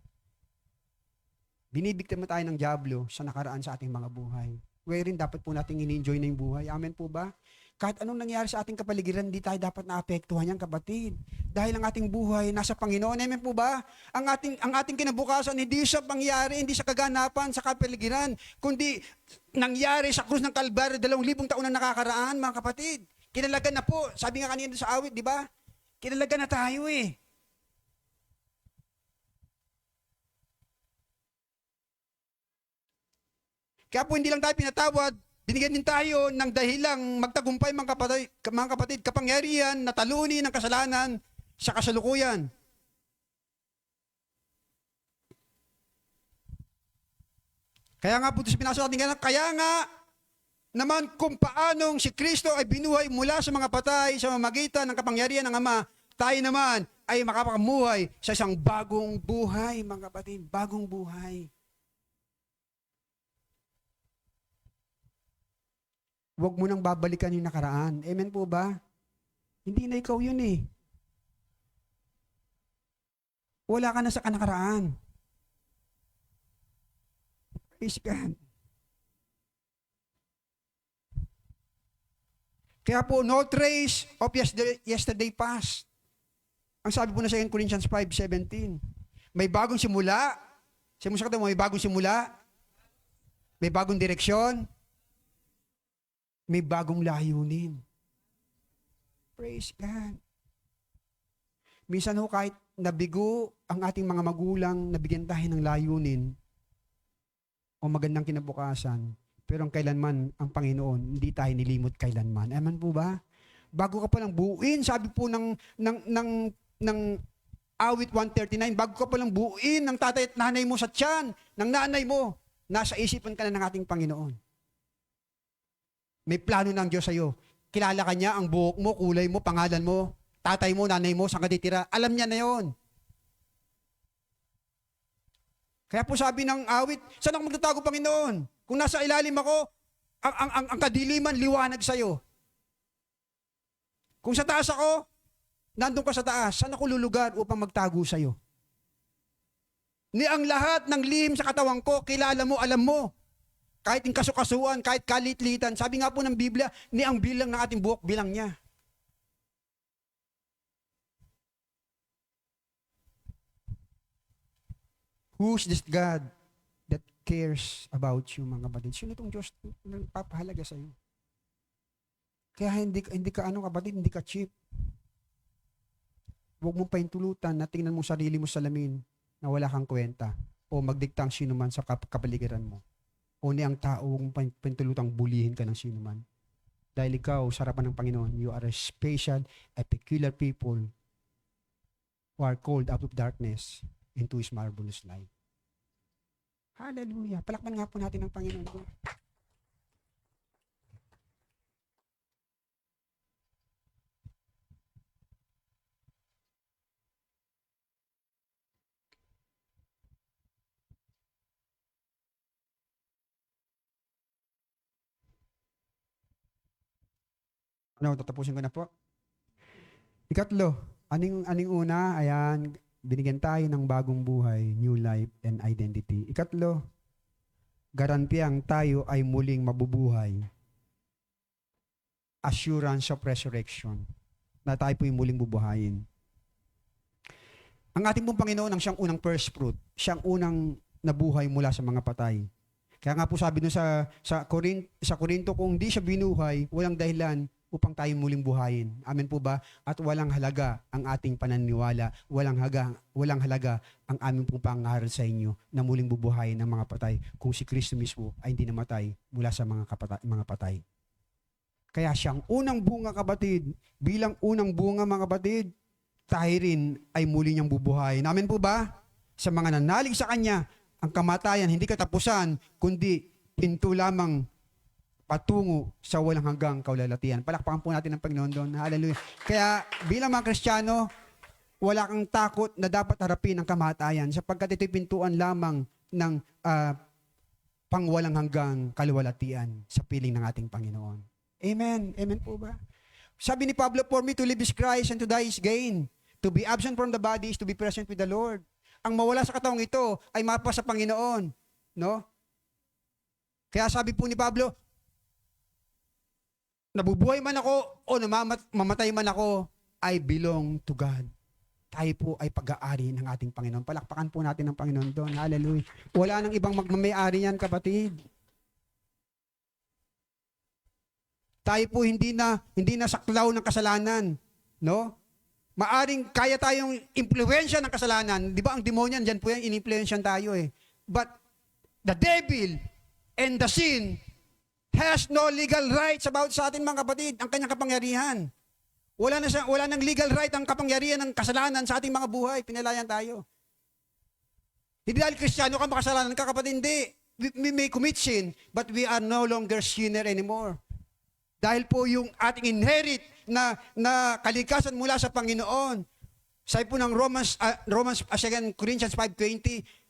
Binibiktima tayo ng dyablo sa nakaraan sa ating mga buhay. Wherein dapat po natin ini-enjoy na yung buhay. Amen po ba? Kahit anong nangyari sa ating kapaligiran, hindi tayo dapat naapektuhan yan, kapatid. Dahil ang ating buhay nasa Panginoon. Amen po ba? Ang ating kinabukasan, hindi sa pangyari, hindi sa kaganapan, sa kapaligiran, kundi nangyari sa krus ng Kalbaryo 2,000 taon na nakakaraan, mga kapatid. Kinalagan na po. Sabi nga kanina sa awit, di ba? Kinalagan na tayo eh. Kaya po hindi lang tayo pinatawad, binigyan din tayo ng dahilang magtagumpay, mga kapatid, kapangyarihan na talunin ng kasalanan sa kasalukuyan. Kaya nga po ito pinasa natin ganun, kaya nga naman kung paanong si Kristo ay binuhay mula sa mga patay sa mamagitan ng kapangyarihan ng Ama, tayo naman ay makapakamuhay sa isang bagong buhay, mga kapatid, bagong buhay. Huwag mo nang babalikan yung nakaraan. Amen po ba? Hindi na ikaw yun eh. Wala ka na sa nakaraan. Praise God. Kaya po, no trace of yesterday past. Ang sabi po na sa 2 Corinthians 5:17. May bagong simula. Sabi mo sa katabi mo, may bagong simula. May bagong direksyon. May bagong layunin. Praise God. Minsan ho kahit nabigo ang ating mga magulang, nabigyan tayo ng layunin o magandang kinabukasan, pero ang kailanman ang Panginoon, hindi tayo nilimot kailanman. Amen po ba? Bago ka palang buuin, sabi po ng awit 139, bago ka palang buuin ng tatay at nanay mo sa tiyan, ng nanay mo, nasa isipan ka na ng ating Panginoon. May plano ng Diyos sa'yo. Kilala ka niya, ang buhok mo, kulay mo, pangalan mo, tatay mo, nanay mo, saan ka titira. Alam niya na yon. Kaya po sabi ng awit, saan ako magtatago, Panginoon? Kung nasa ilalim ako, ang kadiliman, liwanag sa'yo. Kung sa taas ako, nandun ka sa taas, saan ako lulugar upang magtago sa'yo? Ni ang lahat ng lihim sa katawan ko, kilala mo, alam mo. Kahit yung kasukasuan, kahit kalitlitan. Sabi nga po ng Biblia, ni ang bilang ng ating buhok, bilang niya. Who's this God that cares about you, mga kapatid? Sino itong Diyos na nagpapahalaga sa iyo? Kaya hindi ka kapatid, hindi ka cheap. Huwag mong paintulutan na tingnan mo sarili mo sa salamin na wala kang kwenta o magdiktang sino man sa kapaligiran mo. O ni ang tao, huwag mong paintulutang bulihin ka ng sino man. Dahil ikaw, sa harapan ng Panginoon, you are a special, a peculiar people who are called out of darkness into His marvelous light. Hallelujah. Palakpan nga po natin ang Panginoon ko. Ano, tatapusin ko na po. Ikatlo, aning una, ayan, binigyan tayo ng bagong buhay, new life and identity. Ikatlo, garantiyang tayo ay muling mabubuhay. Assurance of resurrection. Na tayo po yung muling bubuhayin. Ang ating pong Panginoon ang siyang unang first fruit. Siyang unang nabuhay mula sa mga patay. Kaya nga po sabi nun sa Korinto, kung di siya binuhay, walang dahilan upang tayo muling buhayin. Amen po ba? At walang halaga ang ating pananiwala, walang halaga ang aming pong pangaral sa inyo na muling bubuhayin ng mga patay kung si Kristo mismo ay hindi namatay mula sa mga patay. Kaya siyang unang bunga, kapatid, bilang unang bunga, mga kapatid, tayo rin ay muli niyang bubuhayin. Amen po ba? Sa mga nanalig sa Kanya, ang kamatayan hindi katapusan, kundi pinto lamang patungo sa walang hanggang kaulalatian. Palakpakan po natin ang Panginoon doon. Hallelujah. Kaya bilang mga Kristiyano, wala kang takot na dapat harapin ang kamatayan sapagkat ito'y pintuan lamang ng pangwalang hanggang kaluwalhatian sa piling ng ating Panginoon. Amen. Amen po ba? Sabi ni Pablo, for me to live is Christ and to die is gain. To be absent from the body is to be present with the Lord. Ang mawala sa katawang ito ay mapa sa Panginoon. No? Kaya sabi po ni Pablo, nabubuhay man ako o mamatay man ako, I belong to God. Tayo po ay pag-aari ng ating Panginoon. Palakpakan po natin ang Panginoon doon. Hallelujah. Wala nang ibang magmamayari yan, kapatid. Tayo po hindi na saklaw ng kasalanan. No? Maaring kaya tayong impluwensya ng kasalanan. Di ba ang demonyo, dyan po yan, in-influensyan tayo eh. But the devil and the sin has no legal rights about sa atin, mga kapatid, ang kanyang kapangyarihan. Wala nang legal right ang kapangyarihan ng kasalanan sa ating mga buhay. Pinalayan tayo. Hindi dahil Kristiyano ka, makasalanan ka, kapatid, hindi. We may commit sin, but we are no longer sinner anymore. Dahil po yung ating inherit na kalikasan mula sa Panginoon. Sabi po ng Romans 2 Corinthians 5:20,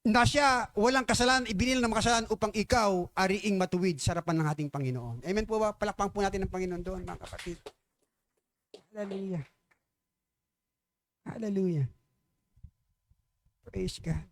na siya walang kasalanan, ibinil ng makasalanan upang ikaw ariing matuwid sa harapan ng ating Panginoon. Amen po ba? Palakpang po natin ang Panginoon doon, mga kapatid. Hallelujah. Hallelujah. Praise God.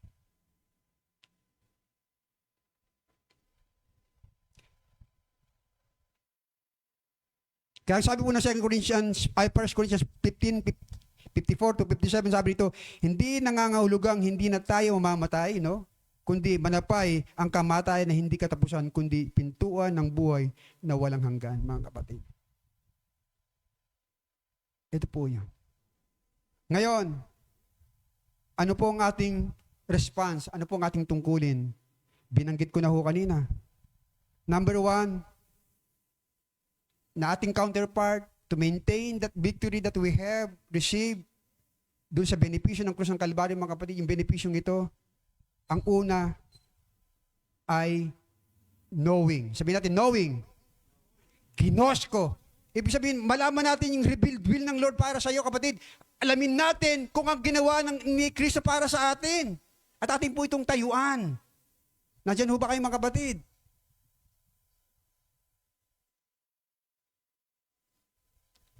Kaya sabi po ng 1 Corinthians 15:54 to 57, sabi dito, hindi nangangahulugang hindi na tayo mamamatay, no? kundi manapay ang kamatayan na hindi katapusan, kundi pintuan ng buhay na walang hanggan, mga kapatid. Ito po yan. Ngayon, ano po ang ating response? Ano po ang ating tungkulin? Binanggit ko na ho kanina. Number 1, na ating counterpart to maintain that victory that we have received doon sa benepisyo ng krus ng Kalbaryo, mga kapatid, yung benepisyong ito, ang una ay knowing. Sabihin natin, knowing. Ginosko. Ibig sabihin, malaman natin yung revealed will ng Lord para sa iyo, kapatid. Alamin natin kung ang ginawa ni Kristo para sa atin. At atin po itong tayuan. Nandiyan ho ba kayo, mga kapatid?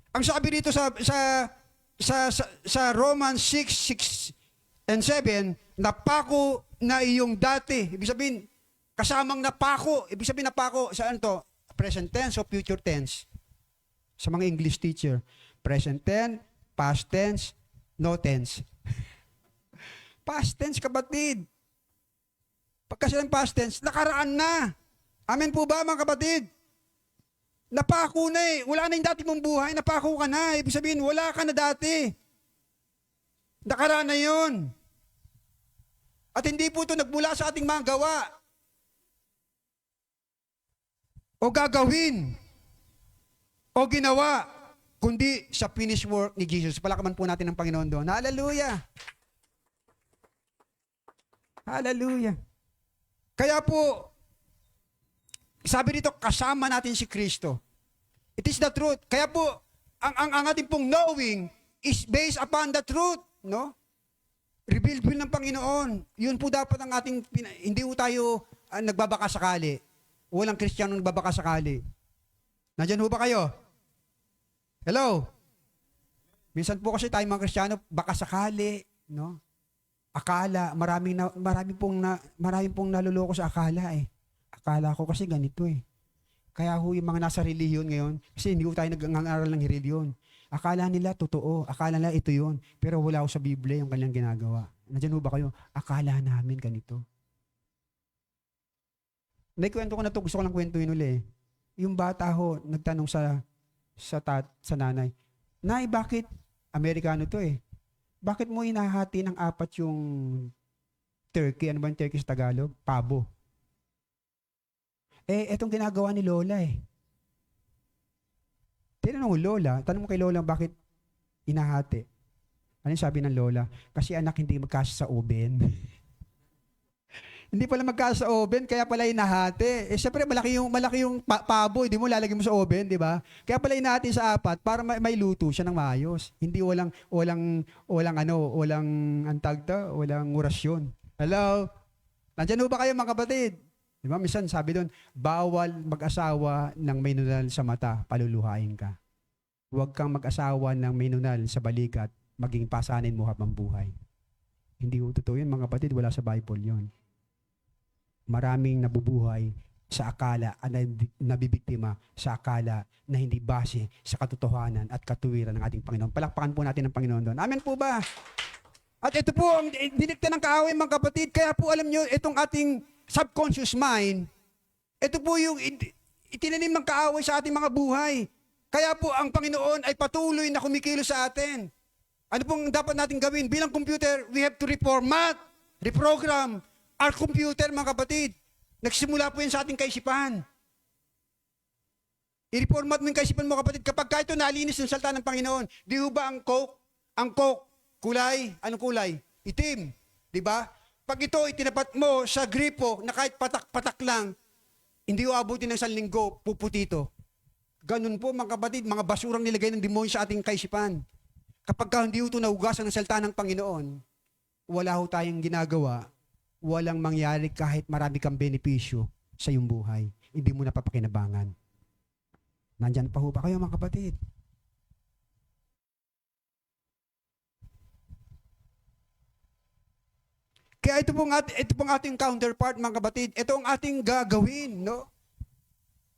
Ang sabi rito sa Romans 6 and 7, napako na iyong dati. Ibig sabihin, kasamang napako. Ibig sabihin napako, saan to? Present tense o future tense? Sa mga English teacher. Present tense, past tense, no tense. Past tense, kapatid. Pagka silang past tense, nakaraan na. Amen po ba, mga kapatid? Napako na eh. Wala na yung dati mong buhay, napako ka na. Ibig sabihin, wala ka na dati. Nakaraan na yun. At hindi po ito nagmula sa ating mga gawa. O gagawin. O ginawa. Kundi sa finished work ni Jesus. Palakaman po natin ang Panginoon doon. Hallelujah. Hallelujah. Kaya po, sabi dito, kasama natin si Kristo. It is the truth. Kaya po, ang ating pong knowing is based upon the truth. No? Revealed will ng Panginoon. Yun po dapat ang ating, hindi po tayo nagbabaka sakali. Walang Kristiyano nagbabaka sakali. Nandiyan ho ba kayo? Hello? Minsan po kasi tayo mga Kristiyano, baka sakali. No? Akala, marami pong naluloko sa akala eh. Akala ko kasi ganito eh. Kaya ho yung mga nasa reliyon ngayon, kasi hindi ko tayo nag-aaral ng reliyon. Akala nila totoo, akala nila ito yun. Pero wala ho sa Biblia yung kanilang ginagawa. Nandiyan ho ba kayo? Akala namin ganito. Naikwento ko na to, gusto ko lang kwentuhin uli. Yung bata ho, nagtanong sa nanay, Nay, bakit, Amerikano to eh, bakit mo inahati ng 4 yung turkey? Ano ba yung turkey sa Tagalog? Pabo. Etong ginagawa ni Lola eh. Tinanong mo Lola, tanong mo kay Lola bakit inahati. Ano yung sabi ng Lola? Kasi anak hindi magkasya sa oven. Hindi pala magkasya sa oven, kaya pala inahati. Siyempre malaki yung pabo, hindi mo lalagay mo sa oven, di ba? Kaya pala inahati sa 4 para may luto siya ng maayos. Hindi walang orasyon. Hello? Nandiyan ba kayo, mga kapatid? Di ba? Minsan sabi doon, bawal mag-asawa ng may nunal sa mata, paluluhain ka. Huwag kang mag-asawa ng may nunal sa balikat, maging pasanin mo habang buhay. Hindi ko totoo yun, mga kapatid, wala sa Bible yun. Maraming nabubuhay sa akala at nabibiktima sa akala na hindi base sa katotohanan at katuwiran ng ating Panginoon. Palakpakan po natin ang Panginoon doon. Amen po ba? At ito po ang dinikta ng kaaway, mga kapatid. Kaya po alam nyo, itong ating subconscious mind, ito po yung itinanim ng kaaway sa ating mga buhay. Kaya po ang Panginoon ay patuloy na kumikilos sa atin. Ano pong dapat natin gawin? Bilang computer, we have to reformat, reprogram our computer, mga kapatid. Nagsimula po yan sa ating kaisipan. I-reformat mo yung kaisipan mo, kapatid. Kapag ito nalinis ng salita ng Panginoon, di ho ba ang Coke, kulay, anong kulay? Itim. Di ba? Pag ito itinapat mo sa gripo na kahit patak-patak lang, hindi ho abutin ng 1 linggo, puputi ito. Ganun po, mga kapatid, mga basurang nilagay ng demonyo sa ating kaisipan. Kapag hindi ho ito nahugasan ng salita ng Panginoon, wala ho tayong ginagawa, walang mangyari kahit marami kang benepisyo sa iyong buhay. Hindi mo napapakinabangan. Nandyan pa ho ba kayo, mga kapatid? Kaya ito pong ating counterpart, mga kapatid. Ito ang ating gagawin, no?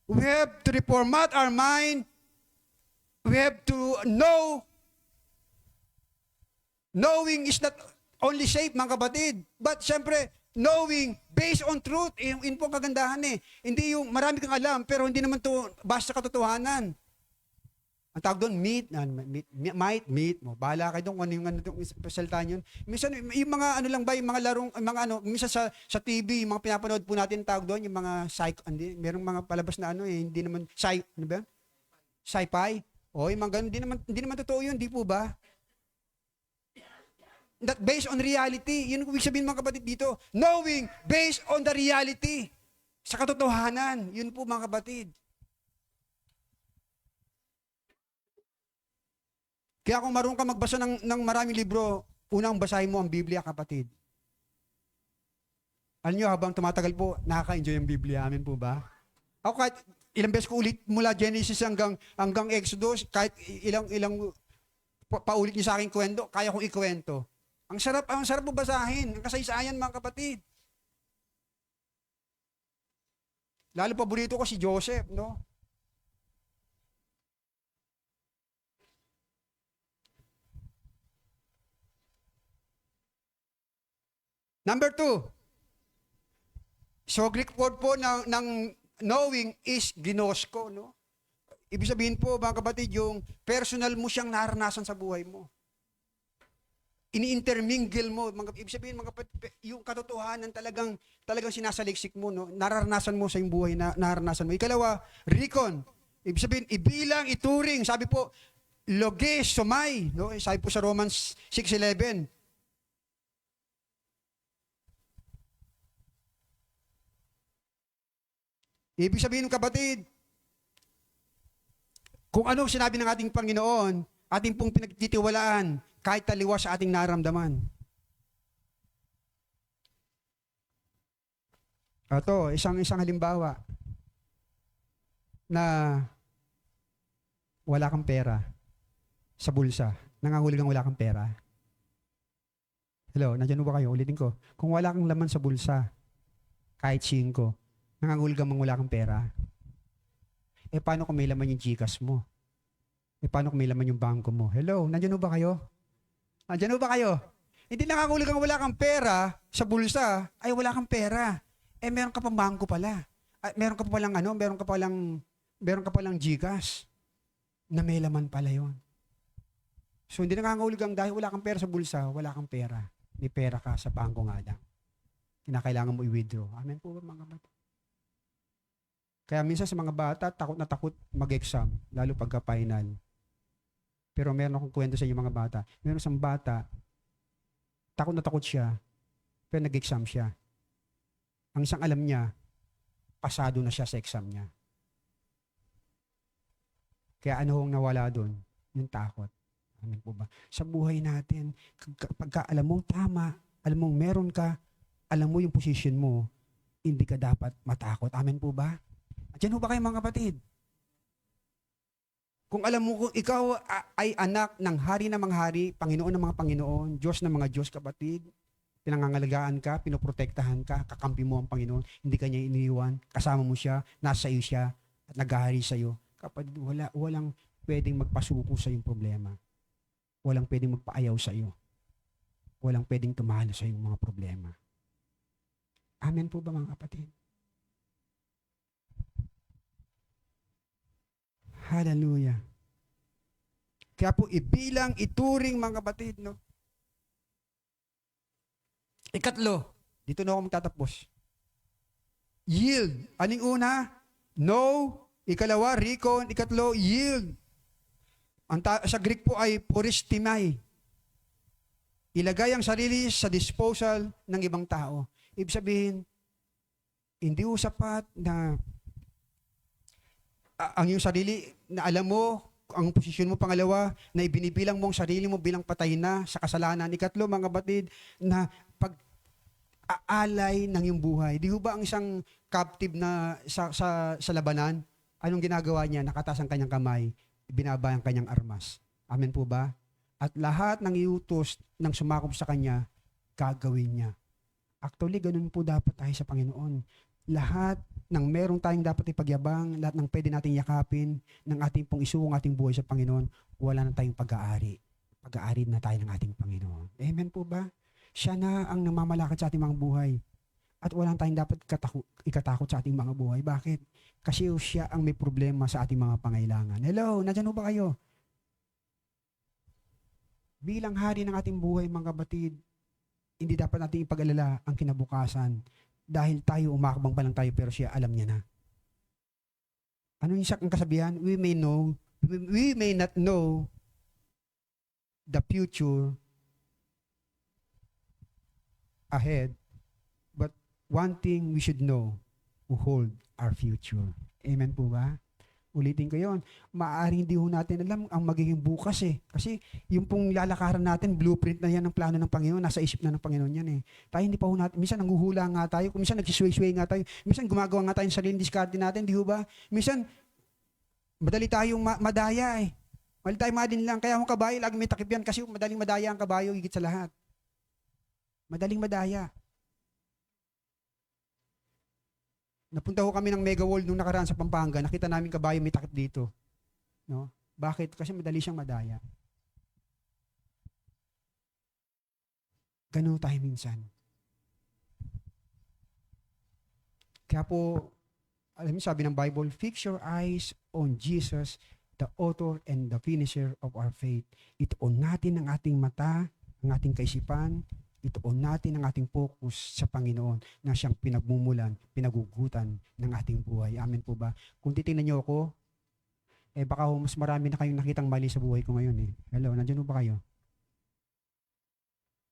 We have to reformat our mind. We have to know. Knowing is not only safe, mga kapatid. But syempre, knowing based on truth. Yun po ang kagandahan eh. Hindi yung marami kang alam, pero hindi naman to basta sa katotohanan. Ang tawag doon, meet mo. Bahala kayo doon kung ano yung salita yun. Minsan, yung mga ano lang ba, yung mga larong, mga ano, minsan sa TV, yung mga pinapanood po natin, tawag doon, yung mga merong mga palabas na ano eh, hindi naman, ano ba? Sci-fi. O, yung mga ganun, hindi naman totoo yun, di po ba? That based on reality, yun ang ibig sabihin mga kapatid dito. Knowing based on the reality. Sa katotohanan, yun po mga kapatid. Kaya kung marunong ka magbasa ng maraming libro, unang basahin mo ang Biblia, kapatid. Alam nyo, habang tumatagal po, nakaka-enjoy ang Biblia. Amin po ba? Ako kahit ilang beses ko ulit mula Genesis hanggang Exodus, kahit ilang paulit niyo sa akin kwento, kaya kong ikwento. Ang sarap po basahin. Ang kasaysayan, mga kapatid. Lalo paborito ko si Joseph, no? Number 2. So, Greek word po ng knowing is ginosko, no? Ibig sabihin po, mga kapatid, yung personal mo siyang naranasan sa buhay mo. Ini-intermingle mo. Ibig sabihin, mga kapatid, yung katotohanan talagang sinasaliksik mo, no? Nararanasan mo sa iyong buhay, nararanasan mo. Ikalawa, recon. Ibig sabihin, ibilang, ituring. Sabi po, loges, somai. No? Sabi po sa Romans 6:11. Ibig sabihin ng kapatid, kung ano sinabi ng ating Panginoon, ating pong pinagtitiwalaan, kahit taliwas sa ating naramdaman. Ito, isang halimbawa na wala kang pera sa bulsa. Nangangahulugang wala kang pera. Hello, nandiyan ba kayo? Ulitin ko. Kung wala kang laman sa bulsa, kahit 5, nangangahulugang wala kang pera. Paano kung may laman yung GCash mo? Paano kung may laman yung bangko mo? Hello, nandiyan ba kayo? Nandiyan ba kayo? Hindi nangangahulugang wala kang pera sa bulsa, ay wala kang pera. Meron ka pang bangko pala. Meron ka palang GCash na may laman pala yon. So hindi nangangahulugang dahil wala kang pera sa bulsa, wala kang pera. May pera ka sa bangko nga lang. Kinakailangan mo i-withdraw. Amen po ba mga kapatid? Kaya minsan sa mga bata, takot na takot mag-exam, lalo pagka-final. Pero meron akong kwento sa inyo mga bata. Meron isang bata, takot na takot siya, pero nag-exam siya. Ang isang alam niya, pasado na siya sa exam niya. Kaya ano hong nawala doon? Yung takot. Amen po ba? Sa buhay natin, pagka alam mong tama, alam mong meron ka, alam mo yung position mo, hindi ka dapat matakot. Amen po ba? Diyan ba kayo mga kapatid? Kung alam mo kung ikaw ay anak ng hari ng mga hari, Panginoon ng mga Panginoon, Diyos ng mga Diyos, kapatid, pinangangalagaan ka, pinoprotektahan ka, kakampi mo ang Panginoon, hindi ka niya iniiwan, kasama mo siya, nasa iyo siya, at naghahari sa iyo. Kapatid, walang pwedeng magpasuko sa iyong problema. Walang pwedeng magpaayaw sa iyo. Walang pwedeng tumalo sa iyong mga problema. Amen po ba mga kapatid? Hallelujah. Kaya po ibilang, ituring mga kapatid, no? Ikatlo, dito na ako magtatapos. Yield. Aning una? No. Ikalawa, recon. Ikatlo, yield. Sa Greek po ay poristimai. Ilagay ang sarili sa disposal ng ibang tao. Ibig sabihin, hindi sapat na ang iyong sarili, na alam mo, ang posisyon mo pangalawa, na ibinibilang mo ang sarili mo bilang patay na sa kasalanan. Ikatlo, mga kapatid, na pag-aalay ng iyong buhay. Di ba ang isang captive na sa labanan, anong ginagawa niya? Nakatas ang kanyang kamay, binaba ang kanyang armas. Amen po ba? At lahat ng iutos ng sumakop sa kanya, gagawin niya. Actually, ganun po dapat tayo sa Panginoon. Lahat ng meron tayong dapat ipagyabang, lahat ng pwede nating yakapin, ng ating pong isuong ating buhay sa Panginoon, wala na tayong pag-aari. Pag-aari na tayo ng ating Panginoon. Amen po ba? Siya na ang namamalakad sa ating mga buhay. At walang tayong dapat ikatakot sa ating mga buhay. Bakit? Kasi siya ang may problema sa ating mga pangailangan. Hello, nandyan ho ba kayo? Bilang hari ng ating buhay, mga kapatid, hindi dapat natin ipag-alala ang kinabukasan dahil tayo umakbang pa lang tayo pero siya alam niya na. Ano yung ang kasabihan? We may not know the future ahead, but one thing we should know who hold our future. Amen po ba? Ulitin ko yun. Maaaring hindi ho natin alam ang magiging bukas eh. Kasi yung pong lalakaran natin, blueprint na yan ng plano ng Panginoon. Nasa isip na ng Panginoon yan eh. Tayo hindi pa ho natin. Minsan nanguhula nga tayo. Minsan nagsisway-sway nga tayo. Minsan gumagawa nga tayo ng sariling diskarte natin. Di ho ba? Minsan, madali tayong madaya eh. Madali tayo madin lang. Kaya ang kabayo, lagi may takip yan. Kasi madaling madaya ang kabayo, higit sa lahat. Madaling madaya. Napunta ho kami ng Mega World nung nakaraan sa Pampanga. Nakita namin kabayo may takip dito. No? Bakit? Kasi madali siyang madaya. Ganun tayo minsan. Kaya po, alam niyo sabi ng Bible, fix your eyes on Jesus, the author and the finisher of our faith. Ituon natin ang ating mata, ang ating kaisipan, ituon natin ang ating focus sa Panginoon na siyang pinagmumulan, pinagugutan ng ating buhay. Amen po ba? Kung titingnan niyo ako, baka mas marami na kayong nakitang mali sa buhay ko ngayon eh. Hello, nandiyan ba kayo?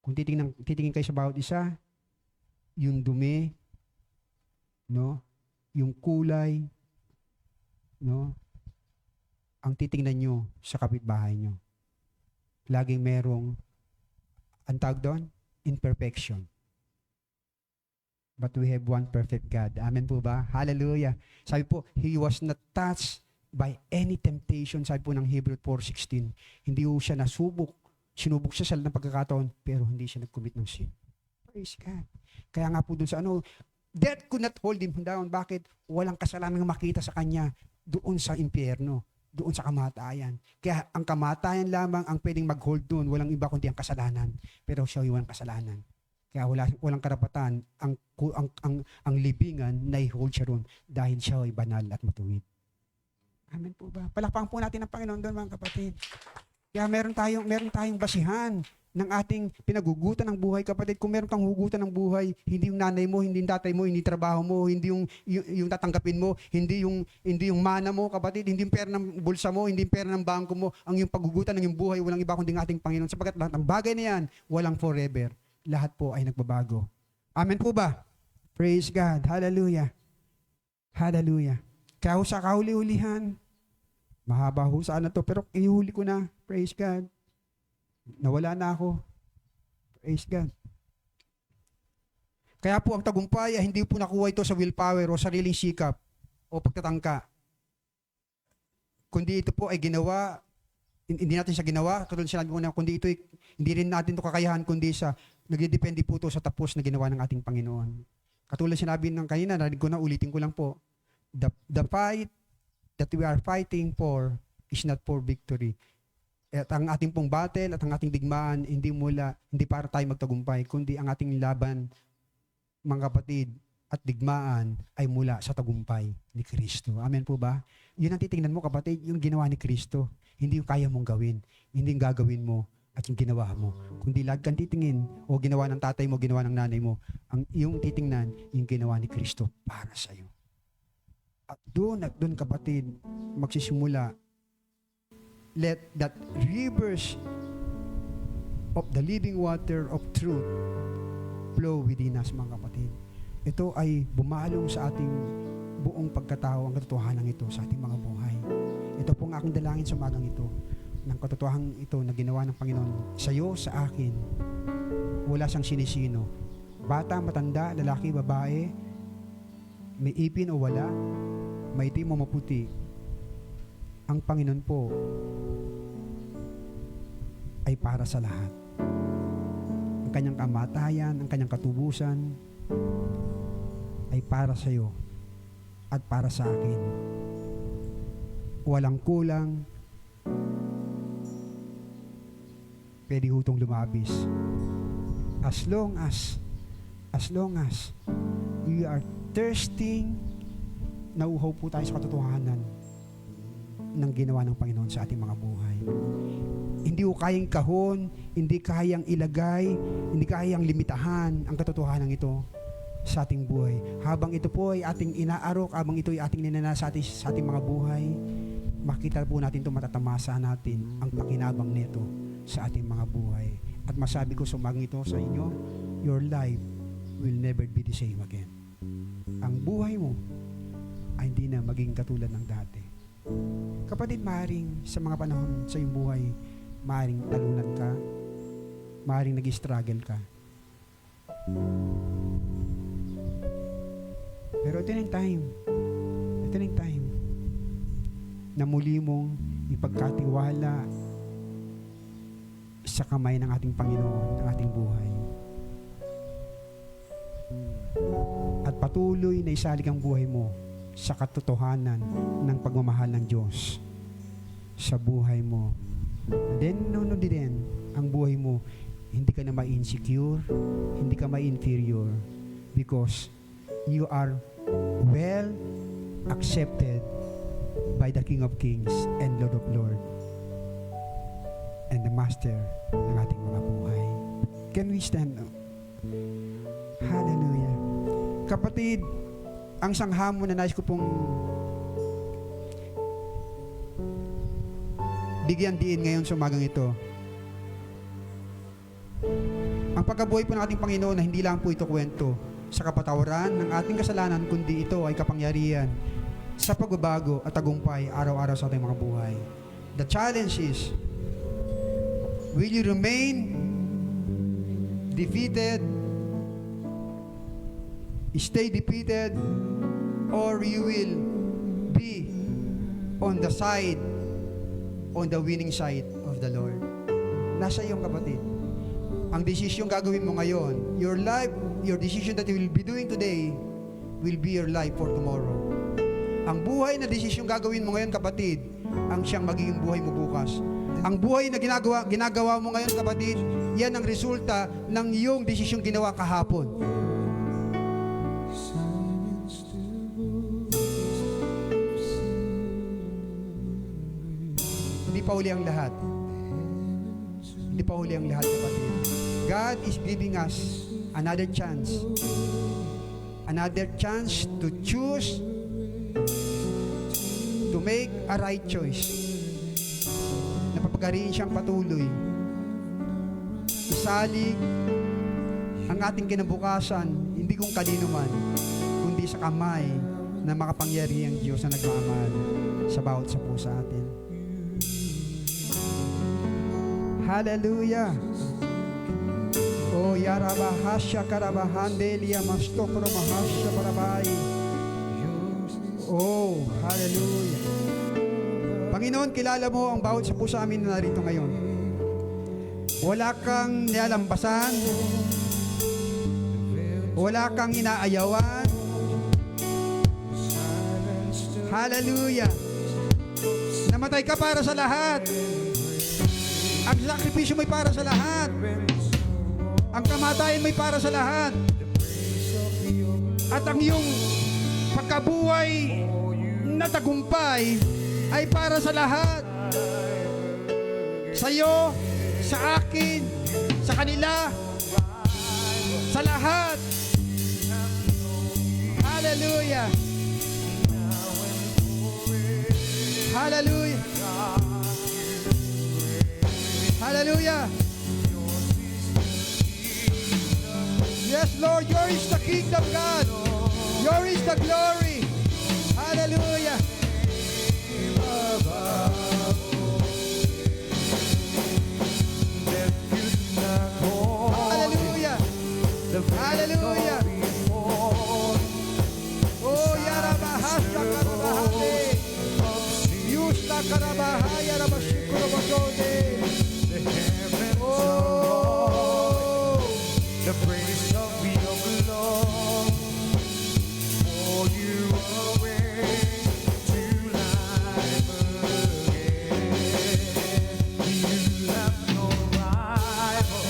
Kung titingin kayo sa bawat isa, yung dumi, no? Yung kulay, no? Ang titingnan nyo sa kapitbahay nyo. Laging merong, ang tawag doon, imperfection. But we have one perfect God. Amen po ba? Hallelujah. Sabi po, He was not touched by any temptation. Sabi po ng Hebrew 4:16. Hindi po siya nasubok. Sinubok siya sa lahat ng pagkakataon, pero hindi siya nag-commit ng sin. Praise God. Kaya nga po dun sa death could not hold him down. Bakit? Walang kasalanan makita sa kanya doon sa impyerno, doon sa kamatayan. Kaya ang kamatayan lamang ang pwedeng mag-hold doon. Walang iba kundi ang kasalanan. Pero siya yung walang kasalanan. Kaya walang karapatan ang libingan na i-hold siya roon dahil siya ay banal at matuwid. Amen po ba? Palakpakan po natin ang Panginoon doon, mga kapatid. Kaya meron tayong basihan ng ating pinagugutan ng buhay, kapatid. Kung meron kang hugutan ng buhay, hindi yung nanay mo, hindi yung tatay mo, hindi trabaho mo, hindi yung tatanggapin mo, hindi yung mana mo, kapatid, hindi yung pera ng bulsa mo, hindi yung pera ng bangko mo, ang yung paggugutan ng yung buhay, walang iba kundi ng ating Panginoon. Sapagkat lahat ng bagay na yan, walang forever. Lahat po ay nagbabago. Amen po ba? Praise God. Hallelujah. Hallelujah. Kaya ho sa kahuli-hulihan, mahaba ho sana to, pero ihuli ko na. Praise God. Nawala na ako. Praise God. Kaya po ang tagumpay ay hindi po nakuha ito sa willpower o sariling sikap o pagtatangka. Kundi ito po ay ginawa, hindi natin siya ginawa, katulad sinabi ko na, kundi ito ay, hindi rin natin ito kakayahan, kundi sa, nagdidepende po ito sa tapos na ginawa ng ating Panginoon. Katulad sinabi ng kanina, narinig ko na, ulitin ko lang po, the fight that we are fighting for is not for victory. At ang ating pong battle at ang ating digmaan, hindi para tayo magtagumpay, kundi ang ating laban, mga kapatid, at digmaan ay mula sa tagumpay ni Kristo. Amen po ba? Yun ang titingnan mo, kapatid, yung ginawa ni Kristo. Hindi yung kaya mong gawin, hindi yung gagawin mo at yung ginawa mo. Kundi lagi kang titingin, o ginawa ng tatay mo, ginawa ng nanay mo, ang iyong titingnan, yung ginawa ni Kristo para sa'yo. At doon kapatid, magsisimula, let that rivers of the living water of truth flow within us, mga kapatid. Ito ay bumalong sa ating buong pagkatao, ang katotohanan ito sa ating mga buhay. Ito pong aking dalangin sa umagang ito, ng katotohanan ito na ginawa ng Panginoon sa iyo, sa akin. Wala siyang sinisino. Bata, matanda, lalaki, babae, may ipin o wala, may itim o maputi, ang Panginoon po ay para sa lahat. Ang kanyang kamatayan, ang kanyang katubusan ay para sa iyo at para sa akin. Walang kulang, pwede hutong lumabis. As long as We are thirsting. Nauuhaw po tayo sa katotohanan ng ginawa ng Panginoon sa ating mga buhay. Hindi ko kayang kahon, hindi kayang ilagay, hindi kayang limitahan ang katotohanan ito sa ating buhay. Habang ito po ay ating inaarok, habang ito ay ating ninanasa sa ating mga buhay, makita po natin ito, matatamasa natin ang pakinabang nito sa ating mga buhay. At masabi ko sa umagang ito sa inyo, your life will never be the same again. Ang buhay mo ay hindi na maging katulad ng dati. Kapatid, maaaring sa mga panahon sa iyong buhay, maaaring talunan ka, maaaring nag-struggle ka. Pero ito na yung time na muli mong ipagkatiwala sa kamay ng ating Panginoon ang ating buhay. At patuloy na isalik ang buhay mo sa katotohanan ng pagmamahal ng Diyos sa buhay mo. Then, din ang buhay mo, hindi ka na ma-insecure, hindi ka ma-inferior, because you are well accepted by the King of Kings and Lord of Lords and the Master ng ating mga buhay. Can we stand up? Hallelujah. Kapatid, ang sanghamon na nais ko pong bigyan diin ngayon sa umagang ito. Ang pagkabuhay po ng ating Panginoon na hindi lang po ito kwento sa kapatawaran ng ating kasalanan, kundi ito ay kapangyarihan sa pagbabago at tagumpay araw-araw sa ating mga buhay. The challenge is, will you remain defeated, stay defeated, or you will be on the winning side of the Lord? Nasa iyong kapatid. Ang desisyon gagawin mo ngayon, your life, your decision that you will be doing today will be your life for tomorrow. Ang buhay na desisyon gagawin mo ngayon, kapatid, ang siyang magiging buhay mo bukas. Ang buhay na ginagawa mo ngayon, kapatid, yan ang resulta ng iyong desisyong ginawa kahapon. Hindi pa huli ang lahat. Hindi pa huli ang lahat, kapatid. God is giving us another chance. Another chance to choose, to make a right choice. Napapagariin siyang patuloy. Isalig ang ating kinabukasan, hindi kung kanino man, kundi sa kamay na makapangyarihang Diyos na nagmamahal sa bawat sa puso atin. Hallelujah! Oh, yarabahasya karabahandelia mastokro mahasya barabay. Oh, hallelujah. Panginoon, kilala mo ang bawat sa puso amin na narito ngayon. Wala kang nilalambasan, wala kang inaayawan. Hallelujah. Namatay ka para sa lahat. Ang sakripisyo mo'y para sa lahat. Ang kamatayan mo'y para sa lahat. At ang iyong pagkabuhay na tagumpay ay para sa lahat. Sa iyo, sa akin, sa kanila, sa lahat. Hallelujah. Hallelujah. Hallelujah. Yes, Lord, yours is the kingdom, God. Yours is the glory. Hallelujah. Hallelujah. Hallelujah. Oh, yarabahasya karabahate. Yusta karabahaya rabashikurobatode. Oh, the praise of your Lord, for you awake to life again. You have no rival,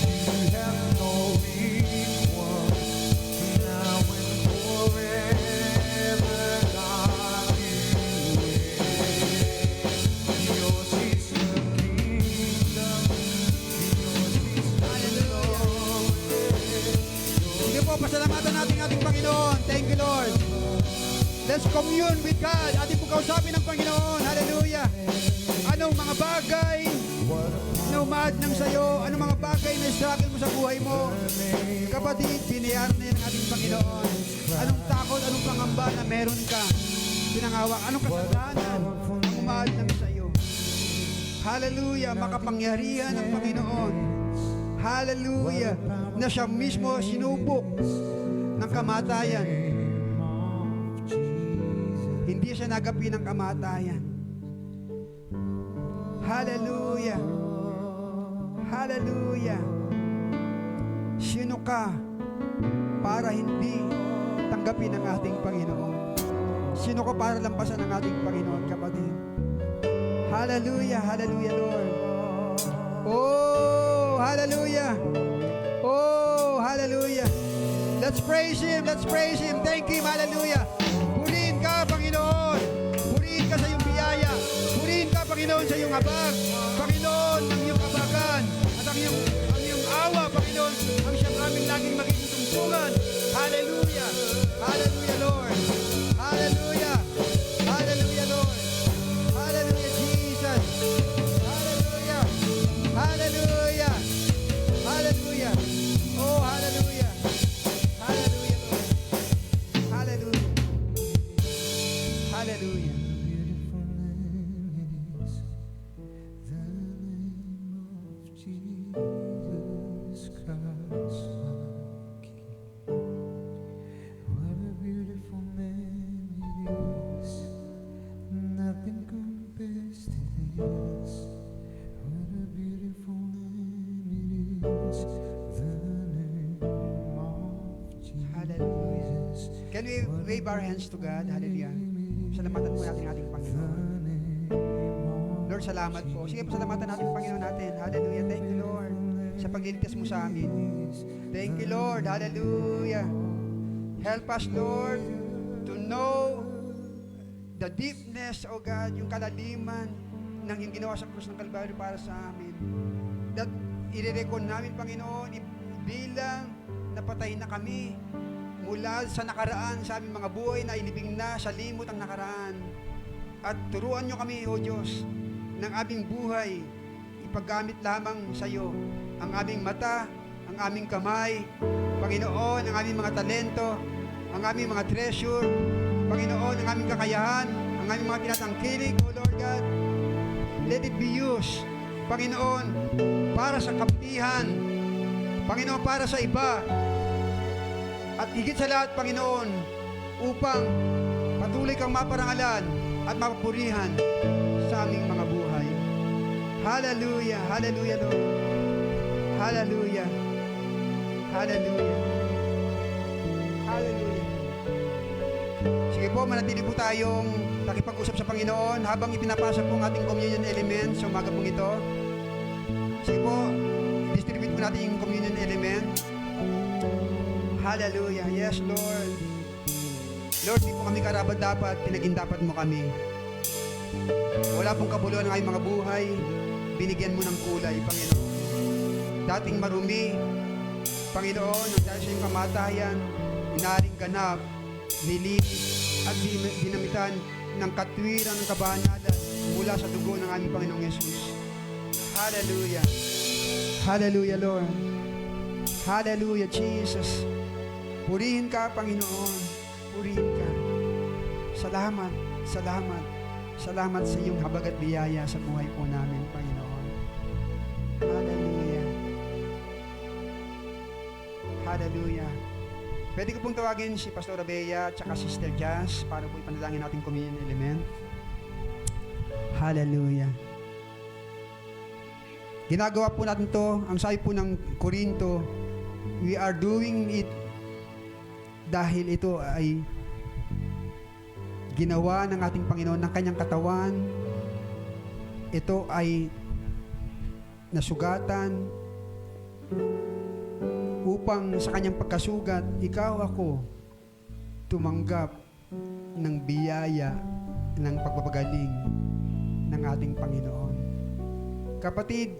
you have no equal. Now Thank you, Lord. Let's commune with God. Ating pong kausapin ng Panginoon. Hallelujah. Anong mga bagay na umaad ng sayo? Anong mga bagay na struggle mo sa buhay mo? Kapatid, binayar na yan ng ating Panginoon. Anong takot, anong pangamba na meron ka? Pinangawak. Anong kasalanan ang umaad ng sayo? Hallelujah. Makapangyarihan ng Panginoon. Hallelujah. Na siya mismo sinubok ng kamatayan. Hindi siya nagapi ng kamatayan. Hallelujah. Hallelujah. Sino ka para hindi tanggapin ng ating Panginoon? Sino ka para lampasan ng ating Panginoon, kapatid? Hallelujah. Hallelujah, Lord. Oh, hallelujah. Oh, hallelujah. Let's praise Him. Let's praise Him. Thank Him. Hallelujah. Purihin ka, Panginoon. Purihin ka sa iyong biyaya. Purihin ka, Panginoon, sa iyong habag. Panginoon, ang iyong habagan at ang iyong awa, Panginoon, ang siyang aming laging magiging tungtungan. Hallelujah. Hallelujah, Lord. Hallelujah. Hallelujah, Lord. Hallelujah, Jesus. Hallelujah. Hallelujah. Hallelujah. Oh, hallelujah. Hallelujah, Lord. Hallelujah. Hallelujah. Can we wave our hands to God? Hallelujah. Salamatan po natin ating Panginoon. Lord, salamat po. Sige, pasalamatan natin ang Panginoon natin. Hallelujah. Thank you, Lord, sa pagliligtas mo sa amin. Thank you, Lord. Hallelujah. Help us, Lord, to know the deepness, O God, yung kalaliman ng iyong ginawa sa krus ng Kalbaryo para sa amin. That i-recon namin, Panginoon, bilang napatay na kami mula sa nakaraan, sa aming mga buhay na inibing na sa limot ang nakaraan. At turuan nyo kami, O Diyos, ng aming buhay, ipaggamit lamang sa iyo ang aming mata, ang aming kamay, Panginoon, ang aming mga talento, ang aming mga treasure, Panginoon, ang aming kakayahan, ang aming mga tinatangkilik, O Lord God. Let it be used, Panginoon, para sa kabutihan, Panginoon, para sa iba, at higit sa lahat, Panginoon, upang patuloy kang maparangalan at mapapurihan sa aming mga buhay. Hallelujah, hallelujah, Lord. Hallelujah, hallelujah, hallelujah. Sige po, manatili po tayong nakipag-usap sa Panginoon habang ipinapasa po ang ating communion element sa umaga pong ito. Sige po, distribute po natin yung communion element. Hallelujah. Yes, Lord. Lord, di po kami karapat-dapat, pinagindapat mo kami. Wala pong kabuluhan ng aming mga buhay, binigyan mo ng kulay, Panginoon. Dating marumi, Panginoon, ang dahil sa iyong kamatayan, inaring ganap, nilinis, at dinamitan ng katwiran ng kabanalan mula sa dugo ng aming Panginoong Yesus. Hallelujah. Hallelujah, Lord. Hallelujah, Jesus. Purihin ka, Panginoon. Purihin ka. Salamat, salamat. Salamat sa iyong habag at biyaya sa buhay po namin, Panginoon. Hallelujah. Hallelujah. Pwede ko pong tawagin si Pastor Bea at saka Sister Jazz para po ipanalangin natin communion element. Hallelujah. Ginagawa po natin to, ang sabi po ng Korinto, we are doing it dahil ito ay ginawa ng ating Panginoon ng kanyang katawan. Ito ay nasugatan upang sa kanyang pagkasugat, ikaw ako tumanggap ng biyaya ng pagpapagaling ng ating Panginoon. Kapatid,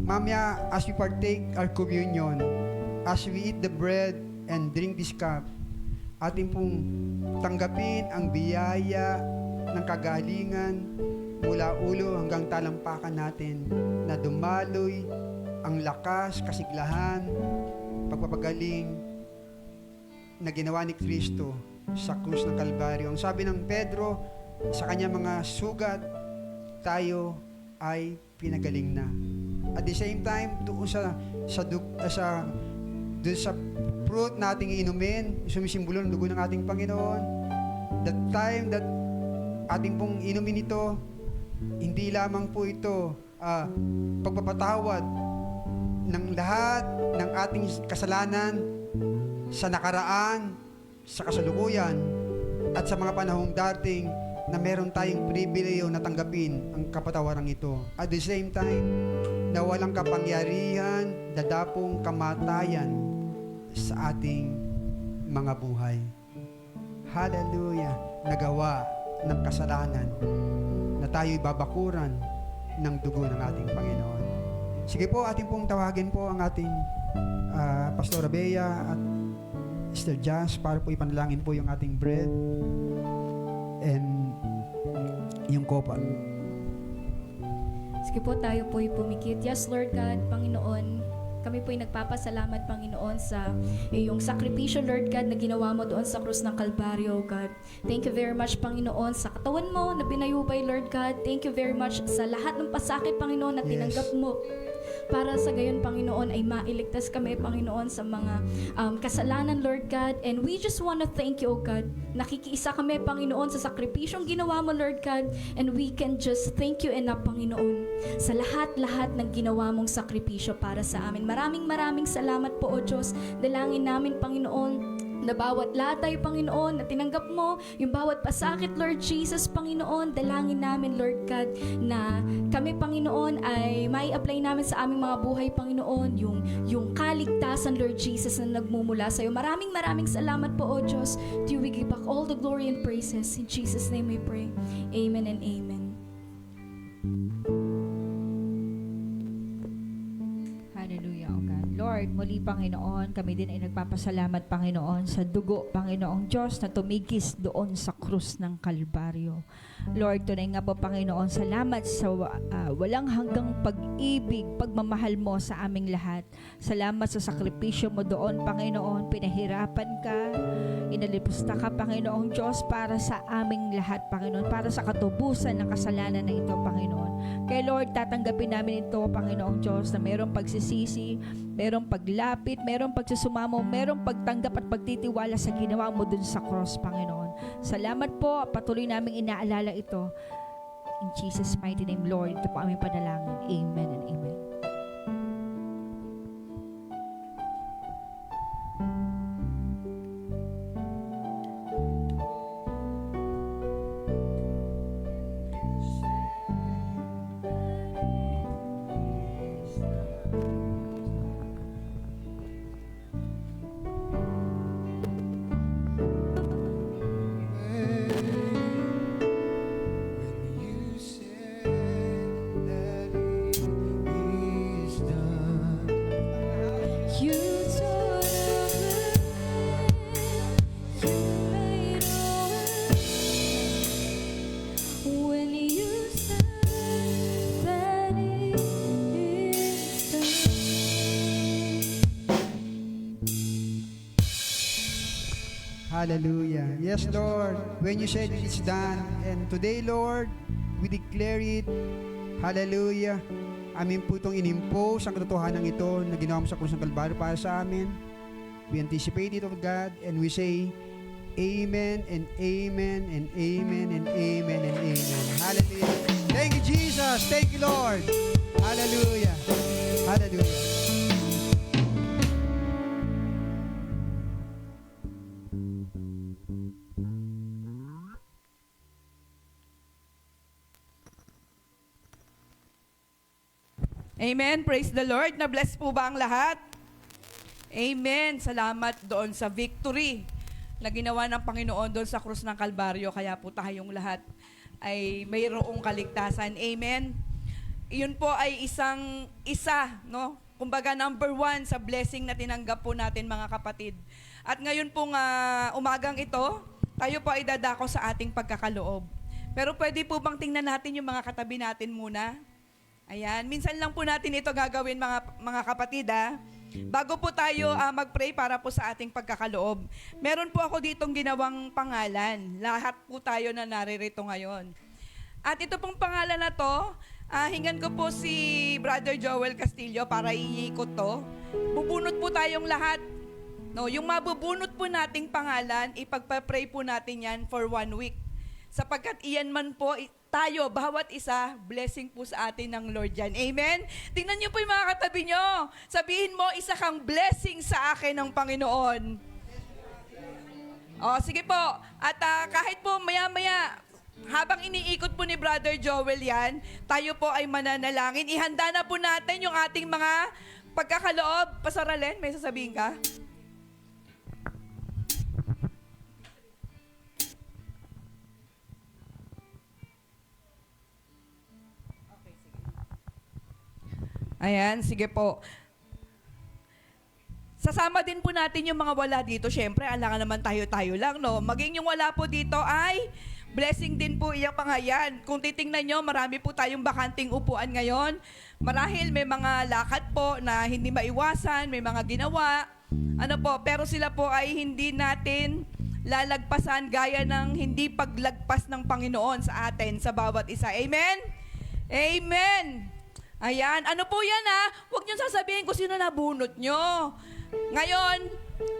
mamaya as we partake our communion, as we eat the bread and drink this cup, ating pong tanggapin ang biyaya ng kagalingan mula ulo hanggang talampakan natin na dumaloy ang lakas, kasiglahan, pagpapagaling na ginawa ni Kristo sa krus ng Kalbaryo. Ang sabi ng Pedro, sa kanyang mga sugat, tayo ay pinagaling na. At the same time, doon sa fruit nating inumin, sumisimbolo ng dugo ng ating Panginoon, that time that ating pong inumin ito, hindi lamang po ito pagpapatawad ng lahat ng ating kasalanan sa nakaraan, sa kasalukuyan, at sa mga panahong dating na meron tayong pribileyo na tanggapin ang kapatawaran ito. At the same time, na walang kapangyarihan, dadapong kamatayan sa ating mga buhay. Hallelujah! Nagawa ng kasalanan na tayo'y babakuran ng dugo ng ating Panginoon. Sige po, ating pong tawagin po ang ating Pastora Bea at Sister Jazz para po ipanalangin po yung ating bread and yung kopa. Sige po, tayo po'y pumikit. Yes, Lord God, Panginoon, kami po'y nagpapasalamat, Panginoon, sa iyong sakripisyo, Lord God, na ginawa mo doon sa krus ng Kalbaryo, God. Thank you very much, Panginoon, sa katawan mo na binayubay, Lord God. Thank you very much sa lahat ng pasakit, Panginoon, na tinanggap mo. Para sa gayon, Panginoon, ay mailigtas kami, Panginoon, sa mga kasalanan, Lord God. And we just want to thank you, O God. Nakikiisa kami, Panginoon, sa sakripisyong ginawa mo, Lord God. And we can just thank you enough, Panginoon, sa lahat-lahat ng ginawa mong sakripisyo para sa amin. Maraming salamat po, O Diyos. Dalangin namin, Panginoon, na bawat latay, Panginoon, na tinanggap mo, yung bawat pasakit, Lord Jesus, Panginoon, dalangin namin, Lord God, na kami, Panginoon, ay may apply namin sa aming mga buhay, Panginoon, yung kaligtasan, Lord Jesus, na nagmumula sa iyo. Maraming salamat po, O Diyos. To you we give back all the glory and praises. In Jesus' name we pray. Amen and amen. Hallelujah, O God. Lord, muli, Panginoon, kami din ay nagpapasalamat, Panginoon, sa dugo, Panginoong Diyos, na tumigis doon sa krus ng Kalbaryo. Lord, tunay nga po, Panginoon, salamat sa walang hanggang pag-ibig, pagmamahal mo sa aming lahat. Salamat sa sakripisyo mo doon, Panginoon. Pinahirapan ka, inalipusta ka, Panginoong Diyos, para sa aming lahat, Panginoon, para sa katubusan ng kasalanan na ito, Panginoon. Kaya Lord, tatanggapin namin ito, Panginoong Diyos, na mayroong pagsisisi, mayroong paglapit, mayroong pagsusumamo, mayroong pagtanggap at pagtitiwala sa ginawa mo dun sa cross, Panginoon. Salamat po, patuloy namin inaalala ito. In Jesus' mighty name, Lord, ito po aming panalangin. Amen and amen. You tore the veil, you made a way. When you said that it is done. Hallelujah. Yes, Lord. When you said it's done. And today, Lord, we declare it. Hallelujah. Amin po itong inimpose ang katotohanan ito na ginawa mo sa krus ng Kalbaryo para sa amin. We anticipate it, of God, and we say, Amen and Amen and Amen and Amen and Amen. Hallelujah. Thank you, Jesus. Thank you, Lord. Hallelujah. Hallelujah. Amen. Praise the Lord. Na-bless po ba ang lahat? Amen. Salamat doon sa victory na ginawa ng Panginoon doon sa krus ng Kalbaryo. Kaya po tayong lahat ay mayroong kaligtasan. Amen. Iyon po ay isa, no? Kumbaga number 1 sa blessing na tinanggap po natin, mga kapatid. At ngayon pong umagang ito, tayo po ay dadako sa ating pagkakaloob. Pero pwede po bang tingnan natin yung mga katabi natin muna? Ayan, minsan lang po natin ito gagawin mga kapatid Bago po tayo mag-pray para po sa ating pagkakaloob. Meron po ako ditong ginawang pangalan. Lahat po tayo na naririto ngayon. At ito pong pangalan na to, hingan ko po si Brother Joel Castillo para iikot to. Bubunot po tayong lahat. No, yung mabubunot po nating pangalan, ipagpa-pray po natin yan for 1 week. Sapagkat iyan man po, tayo, bawat isa, blessing po sa atin ng Lord yan. Amen? Tingnan niyo po yung mga katabi nyo. Sabihin mo, isa kang blessing sa akin ng Panginoon. O, sige po. At kahit po maya-maya, habang iniikot po ni Brother Joel yan, tayo po ay mananalangin. Ihanda na po natin yung ating mga pagkakaloob. Pastor Allen, may sasabihin ka? Ayan, sige po. Sasama din po natin yung mga wala dito. Siyempre, alangan naman tayo-tayo lang, no? Maging yung wala po dito ay blessing din po iyang mga yan. Kung titingnan nyo, marami po tayong bakanting upuan ngayon. Marahil may mga lakad po na hindi maiwasan, may mga ginawa. Ano po, pero sila po ay hindi natin lalagpasan gaya ng hindi paglagpas ng Panginoon sa atin, sa bawat isa. Amen? Amen! Ayan, ano po yan Huwag nyo sasabihin kung sino nabunot nyo. Ngayon,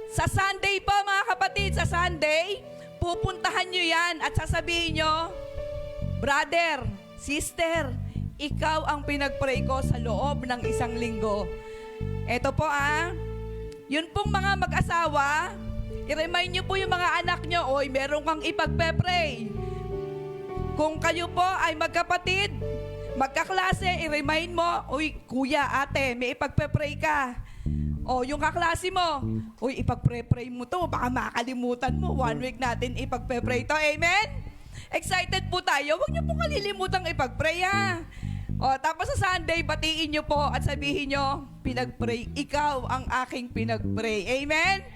sa Sunday po mga kapatid, sa Sunday, pupuntahan nyo yan at sasabihin nyo, brother, sister, ikaw ang pinag-pray ko sa loob ng 1 linggo. Eto po yun pong mga mag-asawa, i-remind nyo po yung mga anak nyo, oy, meron kang ipagpe-pray. Kung kayo po ay magkapatid, magkaklase, i-remind mo, uy, kuya, ate, may ipagpe-pray ka. O, yung kaklase mo, uy, ipagpre-pray mo to, baka makalimutan mo, 1 week natin ipagpe-pray to, amen? Excited po tayo, huwag niyo pong kalilimutang ipag-pray O, tapos sa Sunday, batiin niyo po at sabihin niyo, pinag-pray, ikaw ang aking pinag-pray, amen?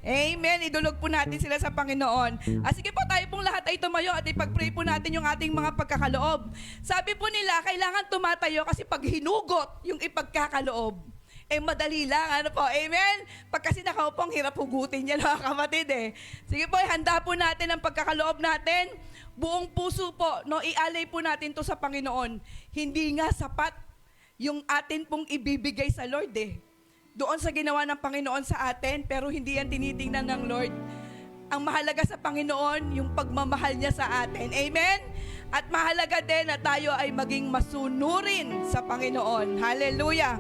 Amen. Idulog po natin sila sa Panginoon. Sige po, tayo pong lahat ay tumayo at ipag-pray po natin yung ating mga pagkakaloob. Sabi po nila, kailangan tumatayo kasi pag hinugot yung ipagkakaloob, madali lang. Ano po? Amen? Pag kasi nakaupo, ang hirap hugutin yan, mga kapatid Sige po, handa po natin ang pagkakaloob natin. Buong puso po, no, ialay po natin to sa Panginoon. Hindi nga sapat yung atin pong ibibigay sa Lord doon sa ginawa ng Panginoon sa atin, pero hindi yan tinitingnan ng Lord. Ang mahalaga sa Panginoon, yung pagmamahal niya sa atin. Amen? At mahalaga din na tayo ay maging masunurin sa Panginoon. Hallelujah!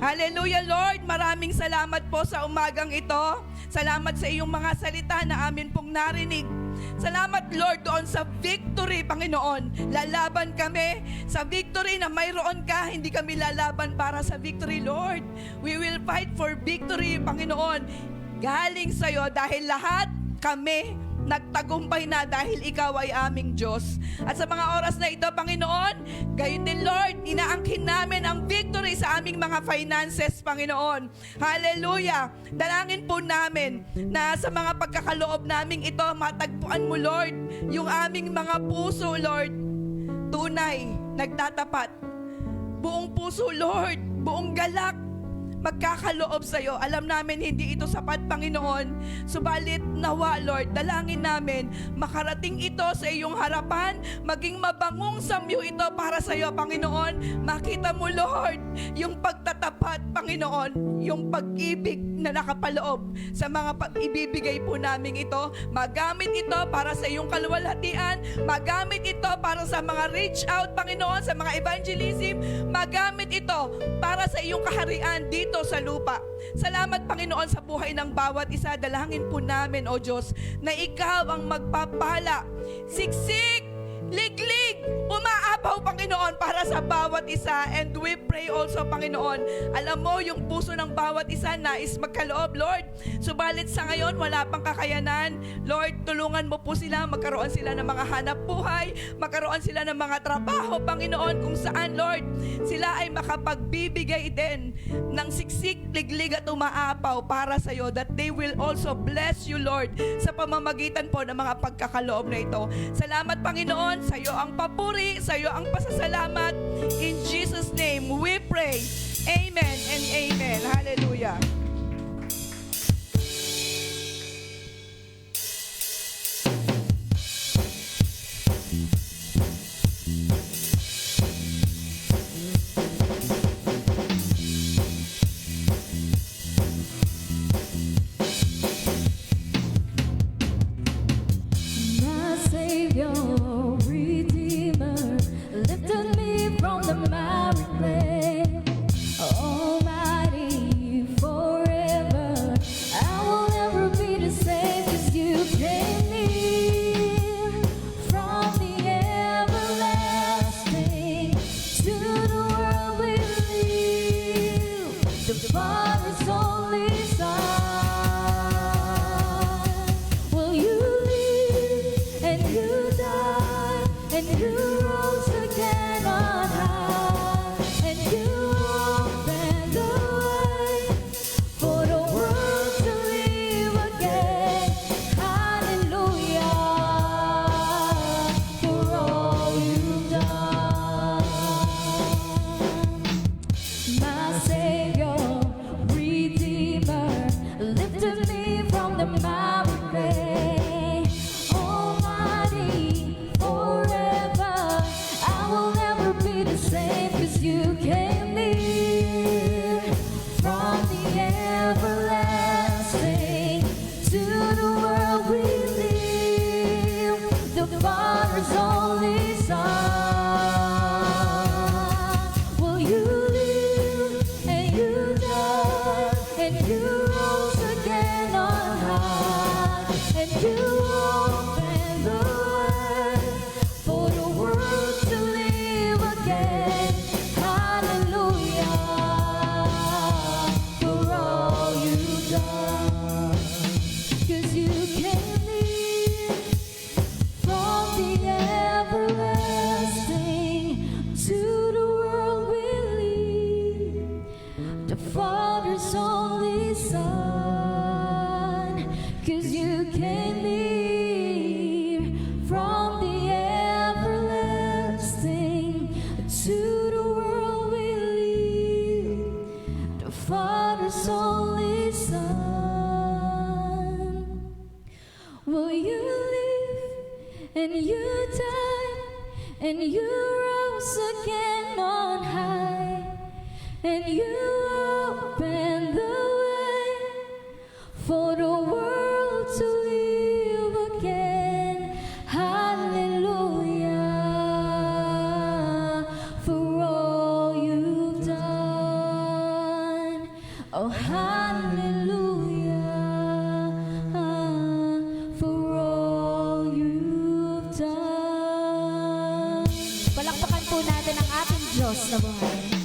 Hallelujah, Lord! Maraming salamat po sa umagang ito. Salamat sa iyong mga salita na amin pong narinig. Salamat, Lord, doon sa victory, Panginoon. Lalaban kami sa victory na mayroon ka. Hindi kami lalaban para sa victory, Lord. We will fight for victory, Panginoon. Galing sa'yo dahil lahat kami nagtagumpay na dahil ikaw ay aming Diyos. At sa mga oras na ito, Panginoon, gayon din, Lord, inaangkin namin ang victory sa aming mga finances, Panginoon. Hallelujah! Dalangin po namin na sa mga pagkakaloob naming ito, matagpuan mo, Lord, yung aming mga puso, Lord, tunay, nagtatapat. Buong puso, Lord, buong galak, magkakaloob sa iyo. Alam namin hindi ito sapat, Panginoon. Subalit nawa, Lord, dalangin namin makarating ito sa iyong harapan, maging mabangong samyo ito para sa iyo, Panginoon. Makita mo, Lord, yung pagtatapat, Panginoon, yung pag-ibig na nakapaloob sa mga ibibigay po namin ito. Magamit ito para sa iyong kaluwalhatian, magamit ito para sa mga reach out, Panginoon, sa mga evangelism, magamit ito para sa iyong kaharian dito sa lupa. Salamat, Panginoon, sa buhay ng bawat isa. Dalangin po namin, O Diyos, na ikaw ang magpapala. Siksik, liglig, umaapaw, Panginoon, para sa bawat isa. And we pray also, Panginoon, alam mo yung puso ng bawat isa nais magkaloob, Lord. Subalit sa ngayon, wala pang kakayanan. Lord, tulungan mo po sila, magkaroon sila ng mga hanap buhay, magkaroon sila ng mga trabaho, Panginoon, kung saan, Lord, sila ay makapagbibigay din ng siksik, liglig at umaapaw para sa iyo, that they will also bless you, Lord, sa pamamagitan po ng mga pagkakaloob na ito. Salamat, Panginoon, sa iyo ang papuri, sa iyo ang pasasalamat. In Jesus' name, we pray. Amen and amen. Hallelujah. My Savior, Redeemer, lifted me from the miry clay. Almighty, forever, I will never be the same, 'cause you came near from the everlasting to the world we live, the Father's only Son. Will you live and you die and you rose again on high, and you open the way for the world to live again. Hallelujah, for all you've done. My Savior, Redeemer, lifted me from the miry clay. Almighty, forever, I will never be the same, 'cause you came near from the everlasting to the world we live, the Father's only Son. Will you live and you die and you rose again on high, and you open the way for the world to live again. Hallelujah, for all you've done. 'Cause you came near from the everlasting to the world we live, the Father's only Son. 'Cause you came near from the everlasting to the world we live, the Father's only Son. Will you live and you die and you rose again on high, and you open the way for the world to live again. Hallelujah, for all you've done. Oh, hallelujah, for all you've done. Palakpakan po natin ang ating Diyos na buhay.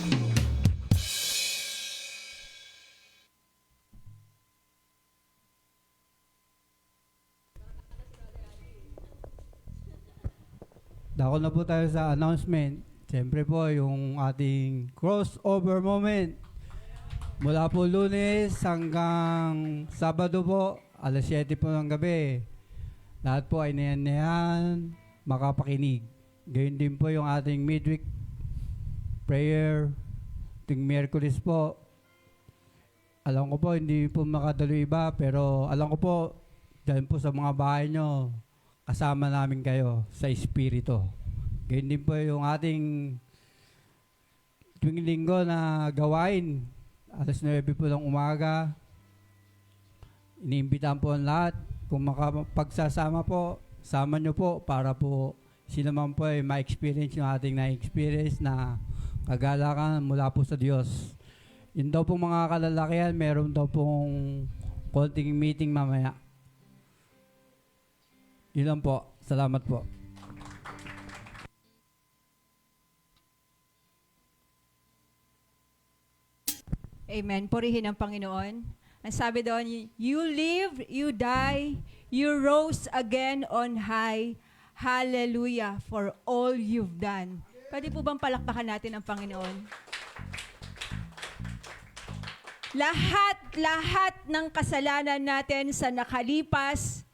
Dako na po tayo sa announcement. Siyempre po, yung ating crossover moment. Mula po Lunes hanggang Sabado po, alas 7 po ng gabi. Lahat po ay nayan makapakinig. Gayun din po yung ating midweek prayer tuwing Miyerkules po. Alam ko po, hindi po makadalo iba, pero alam ko po, dahil po sa mga bahay nyo, kasama namin kayo sa Espiritu. Gayun din po yung ating tuwing linggo na gawain. Alas 9 po ng umaga. Iniimbitahan po ang lahat. Kung makapagsasama po, sama nyo po para po sino man po ay ma-experience yung ating na-experience na kagalakan mula po sa Diyos. Yun daw po mga kalalakihan, meron daw pong konting meeting mamaya. Yun lang po. Salamat po. Amen. Purihin ang Panginoon. Ang sabi doon, you live, you die, you rose again on high. Hallelujah for all you've done. Pwede po bang palakpakan natin ang Panginoon? Lahat ng kasalanan natin sa nakalipas,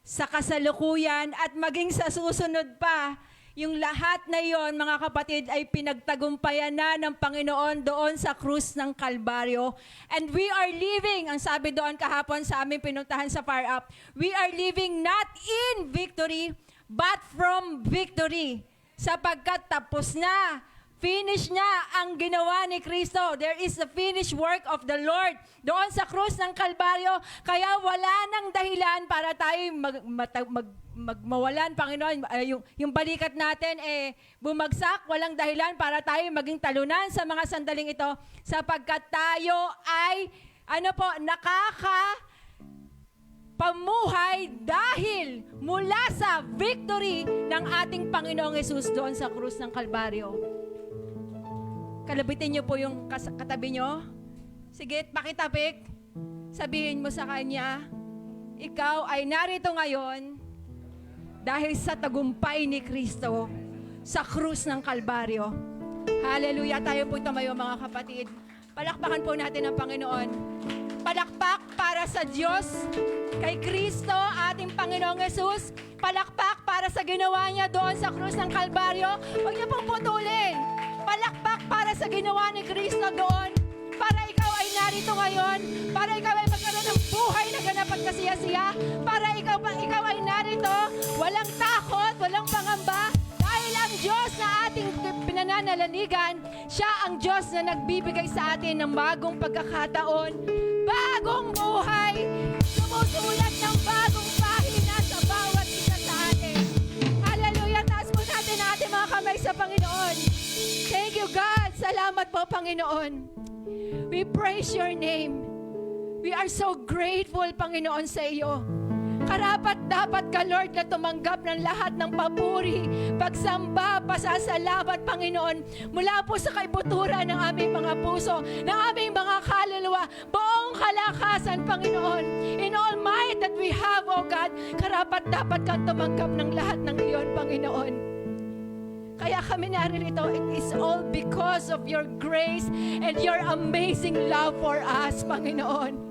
sa kasalukuyan, at maging sa susunod pa, yung lahat na yon, mga kapatid, ay pinagtagumpayan na ng Panginoon doon sa krus ng Kalbaryo. And we are living, ang sabi doon kahapon sa aming pinuntahan sa Fire Up, we are living not in victory, but from victory. Sapagkat tapos na, finish na ang ginawa ni Kristo. There is the finished work of the Lord doon sa krus ng Kalbaryo. Kaya wala nang dahilan para tayo magmawalan, Panginoon. Yung balikat natin bumagsak. Walang dahilan para tayo maging talunan sa mga sandaling ito. Sapagkat tayo ay pamuhay dahil mula sa victory ng ating Panginoong Hesus doon sa krus ng Kalbaryo. Kalabitin niyo po yung katabi niyo. Sige, pakitapik. Sabihin mo sa kanya, ikaw ay narito ngayon dahil sa tagumpay ni Kristo sa krus ng Kalbaryo. Hallelujah. Tayo po tumayo, mga kapatid. Palakpakan po natin ang Panginoon. Palakpak para sa Diyos, kay Kristo, ating Panginoong Hesus. Palakpak para sa ginawa niya doon sa krus ng Kalbaryo. Huwag niyo pong putulin. Palakpak para sa ginawa ni Kristo doon. Para ikaw ay narito ngayon. Para ikaw ay magkaroon ng buhay na ganap at kasiyasiya. Para ikaw ay narito. Walang takot, walang pangamba. Dahil ang Diyos na ating pinananalanigan, siya ang Diyos na nagbibigay sa atin ng bagong pagkakataon. Bagong buhay. Sumusulat ng bagong pahina sa bawat isa sa atin. Hallelujah. Taas po natin ang ating mga kamay sa Panginoon. Thank you, God. Salamat po, Panginoon. We praise your name. We are so grateful, Panginoon, sa iyo. Karapat dapat ka, Lord, na tumanggap ng lahat ng papuri, pagsamba, pasasalamat, Panginoon, mula po sa kaibuturan ng aming mga puso, ng aming mga kaluluwa, buong kalakasan, Panginoon. In all might that we have, O God, karapat dapat kang tumanggap ng lahat ng iyon, Panginoon. Kaya kami naririto, it is all because of your grace and your amazing love for us, Panginoon.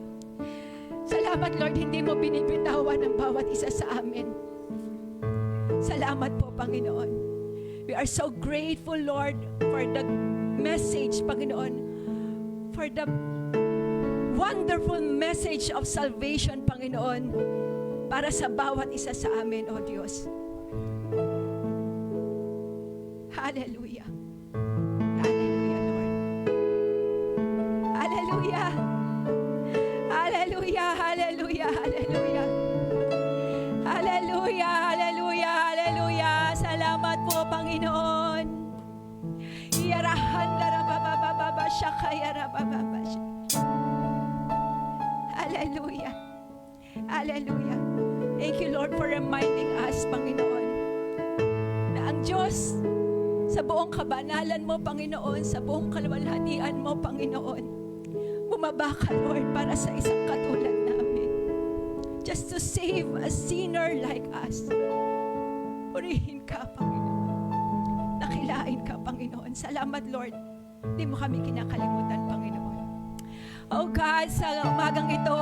Salamat, Lord, hindi mo binibitawan ang bawat isa sa amin. Salamat po, Panginoon. We are so grateful, Lord, for the message, Panginoon, for the wonderful message of salvation, Panginoon, para sa bawat isa sa amin, O Diyos. Hallelujah. Hallelujah, Lord. Hallelujah. Hallelujah, hallelujah, hallelujah. Hallelujah, hallelujah, hallelujah. Salamat po, Panginoon. Hallelujah. Hallelujah. Thank you, Lord, for reminding us, Panginoon, na ang Diyos sa buong kabanalan mo, Panginoon, sa buong kaluwalhatian mo, Panginoon, bumaba ka, Lord, para sa isang katulad namin. Just to save a sinner like us. Purihin ka, Panginoon. Nakilain ka, Panginoon. Salamat, Lord. Hindi mo kami kinakalimutan, Panginoon. Oh God, sa umagang ito,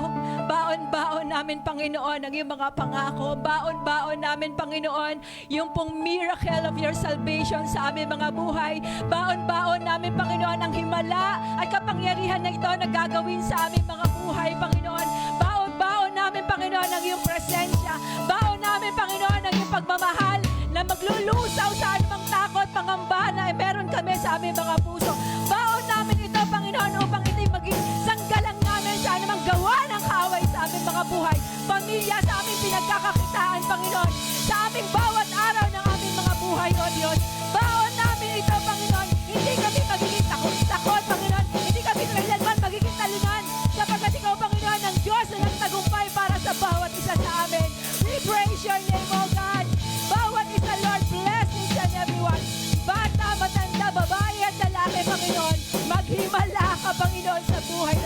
baon-baon namin, Panginoon, ang iyong mga pangako. Baon-baon namin, Panginoon, yung pong miracle of your salvation sa aming mga buhay. Baon-baon namin, Panginoon, ang himala at kapangyarihan na ito na gagawin sa aming mga buhay, Panginoon. Baon-baon namin, Panginoon, ang iyong presensya. Baon namin, Panginoon, ang iyong pagmamahal na maglulusaw sa anumang takot, pangamba na meron kami sa aming mga puso. Baon namin ito, Panginoon, upang ito'y maging sanggalang namin sa anumang gawa ng kaaway sa aming mga buhay. Pamilya, sa aming pinagkakakitaan, Panginoon. Sa aming bawat araw ng aming mga buhay, O Diyos. Baon namin ito, Panginoon. Hindi kami magiging takot, Panginoon. Hindi kami kailanman magiging talunan. Sapagkat ikaw, Panginoon, ang Diyos na nagtagumpay para sa bawat isa sa amin. We praise your name, O God. Bawat isa, Lord, bless each and everyone. Bata, matanda, babae at lalaki, Panginoon. Maghimala ka, Panginoon, sa buhay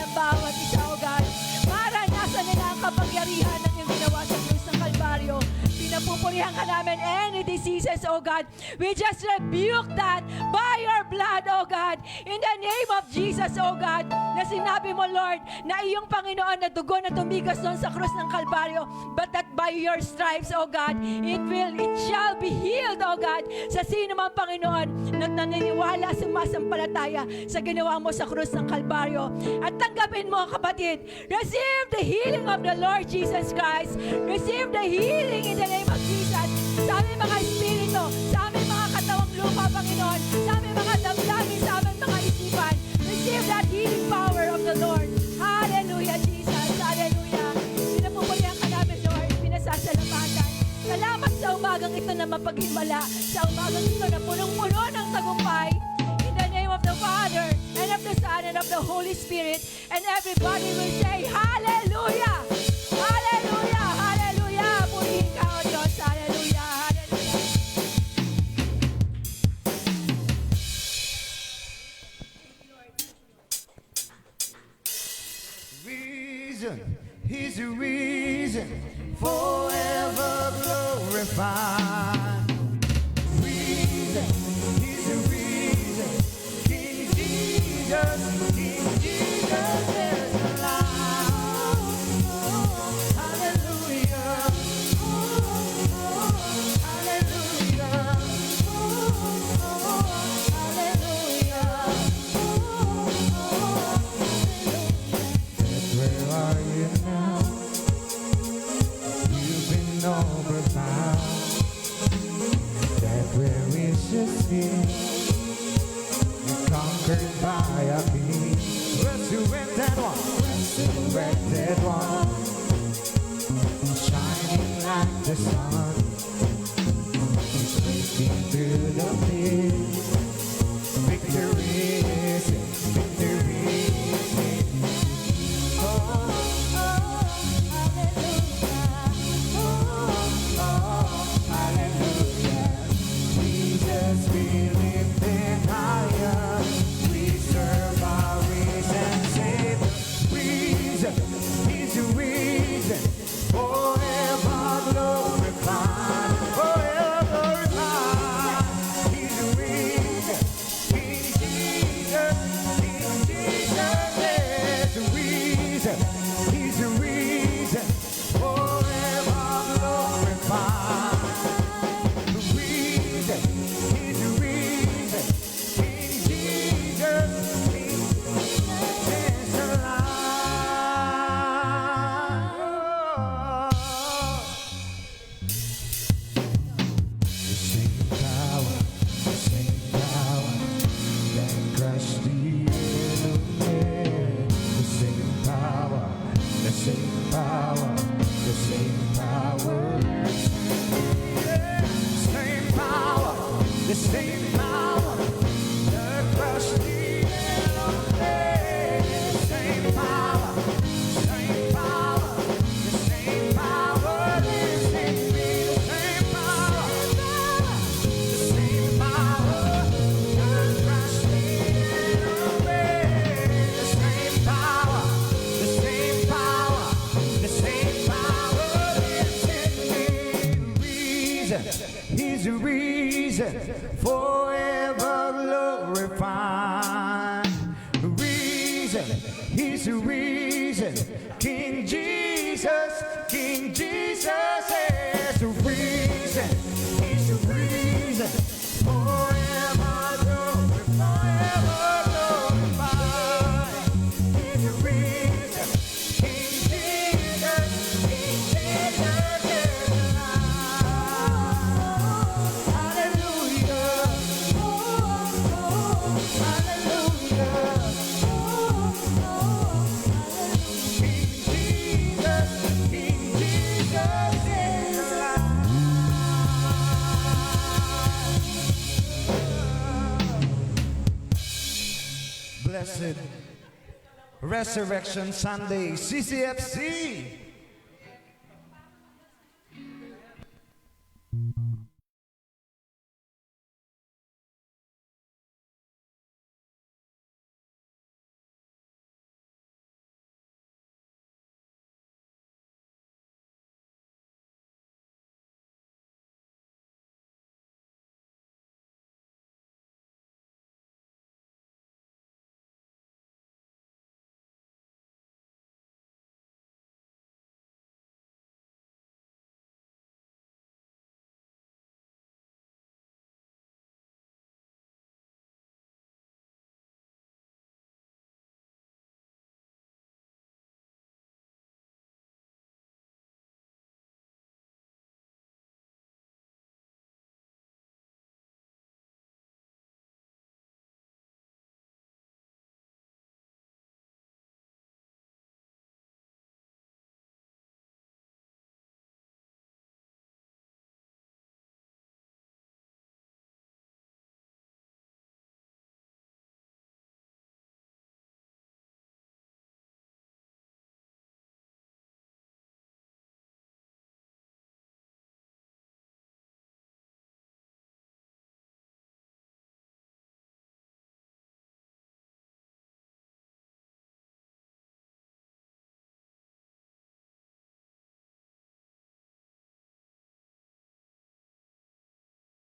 Pinupurihan ka namin any diseases, oh God. We just rebuke that by your blood, oh God. In the name of Jesus, oh God, na sinabi mo, Lord, na iyong Panginoon na dugo na tumigas doon sa krus ng Kalbaryo, but that by your stripes, oh God, it shall be healed, oh God, sa sino man, Panginoon, na naniniwala, sumasampalataya sa ginawa mo sa krus ng Kalbaryo. At tanggapin mo, kapatid, receive the healing of the Lord Jesus Christ. Receive the healing in the name of Jesus. Sa aming mga espiritu, sa aming mga katawang lupa, Panginoon, sa aming mga damdamin, sa aming mga isipan, receive that healing power of the Lord. Hallelujah, Jesus. Hallelujah. Pinapupurihan ka namin, Lord. Pinasasalamatan. Salamat sa umagang ito na mapaghimala, sa umagang ito na punong-puno ng tagumpay. In the name of the Father, and of the Son, and of the Holy Spirit, and everybody will say, Hallelujah! Hallelujah! Hallelujah! Purihin ka, O Diyos. Hallelujah! Hallelujah! Reason, He's the reason, forever glorified. Reason, He's the reason, King Jesus is alive. Hallelujah, hallelujah, hallelujah. Where are you now? You've been overbound. That where we should see. You conquered by a king. Resurrected one. Shining like the sun. Breaking through the mist. Victory is in, victory is in. Hallelujah. Jesus, we lift Him higher. We serve our risen Savior. Reason, He's the reason. Forever glorified. Forever glorified. He's the reason. King Jesus. King Jesus is the reason. He's the reason. Forever glorified. The reason. He's the reason. King Jesus. King is alive. The same power that crushed the enemy. The same power, the same power, the same power. Same power, the same power that crushed the enemy. Same power, same power, the same power lives in me. Same power, the same power that crushed the enemy. The same power, the same power, the same power lives in me. Reason, He's the reason, forever glorified. Reason, He's the reason, King Jesus is the reason, He's the reason, forever glorified, He's the reason, King Jesus is alive. Hallelujah, hallelujah. King Jesus is alive. Blessed Resurrection Sunday, CCFC.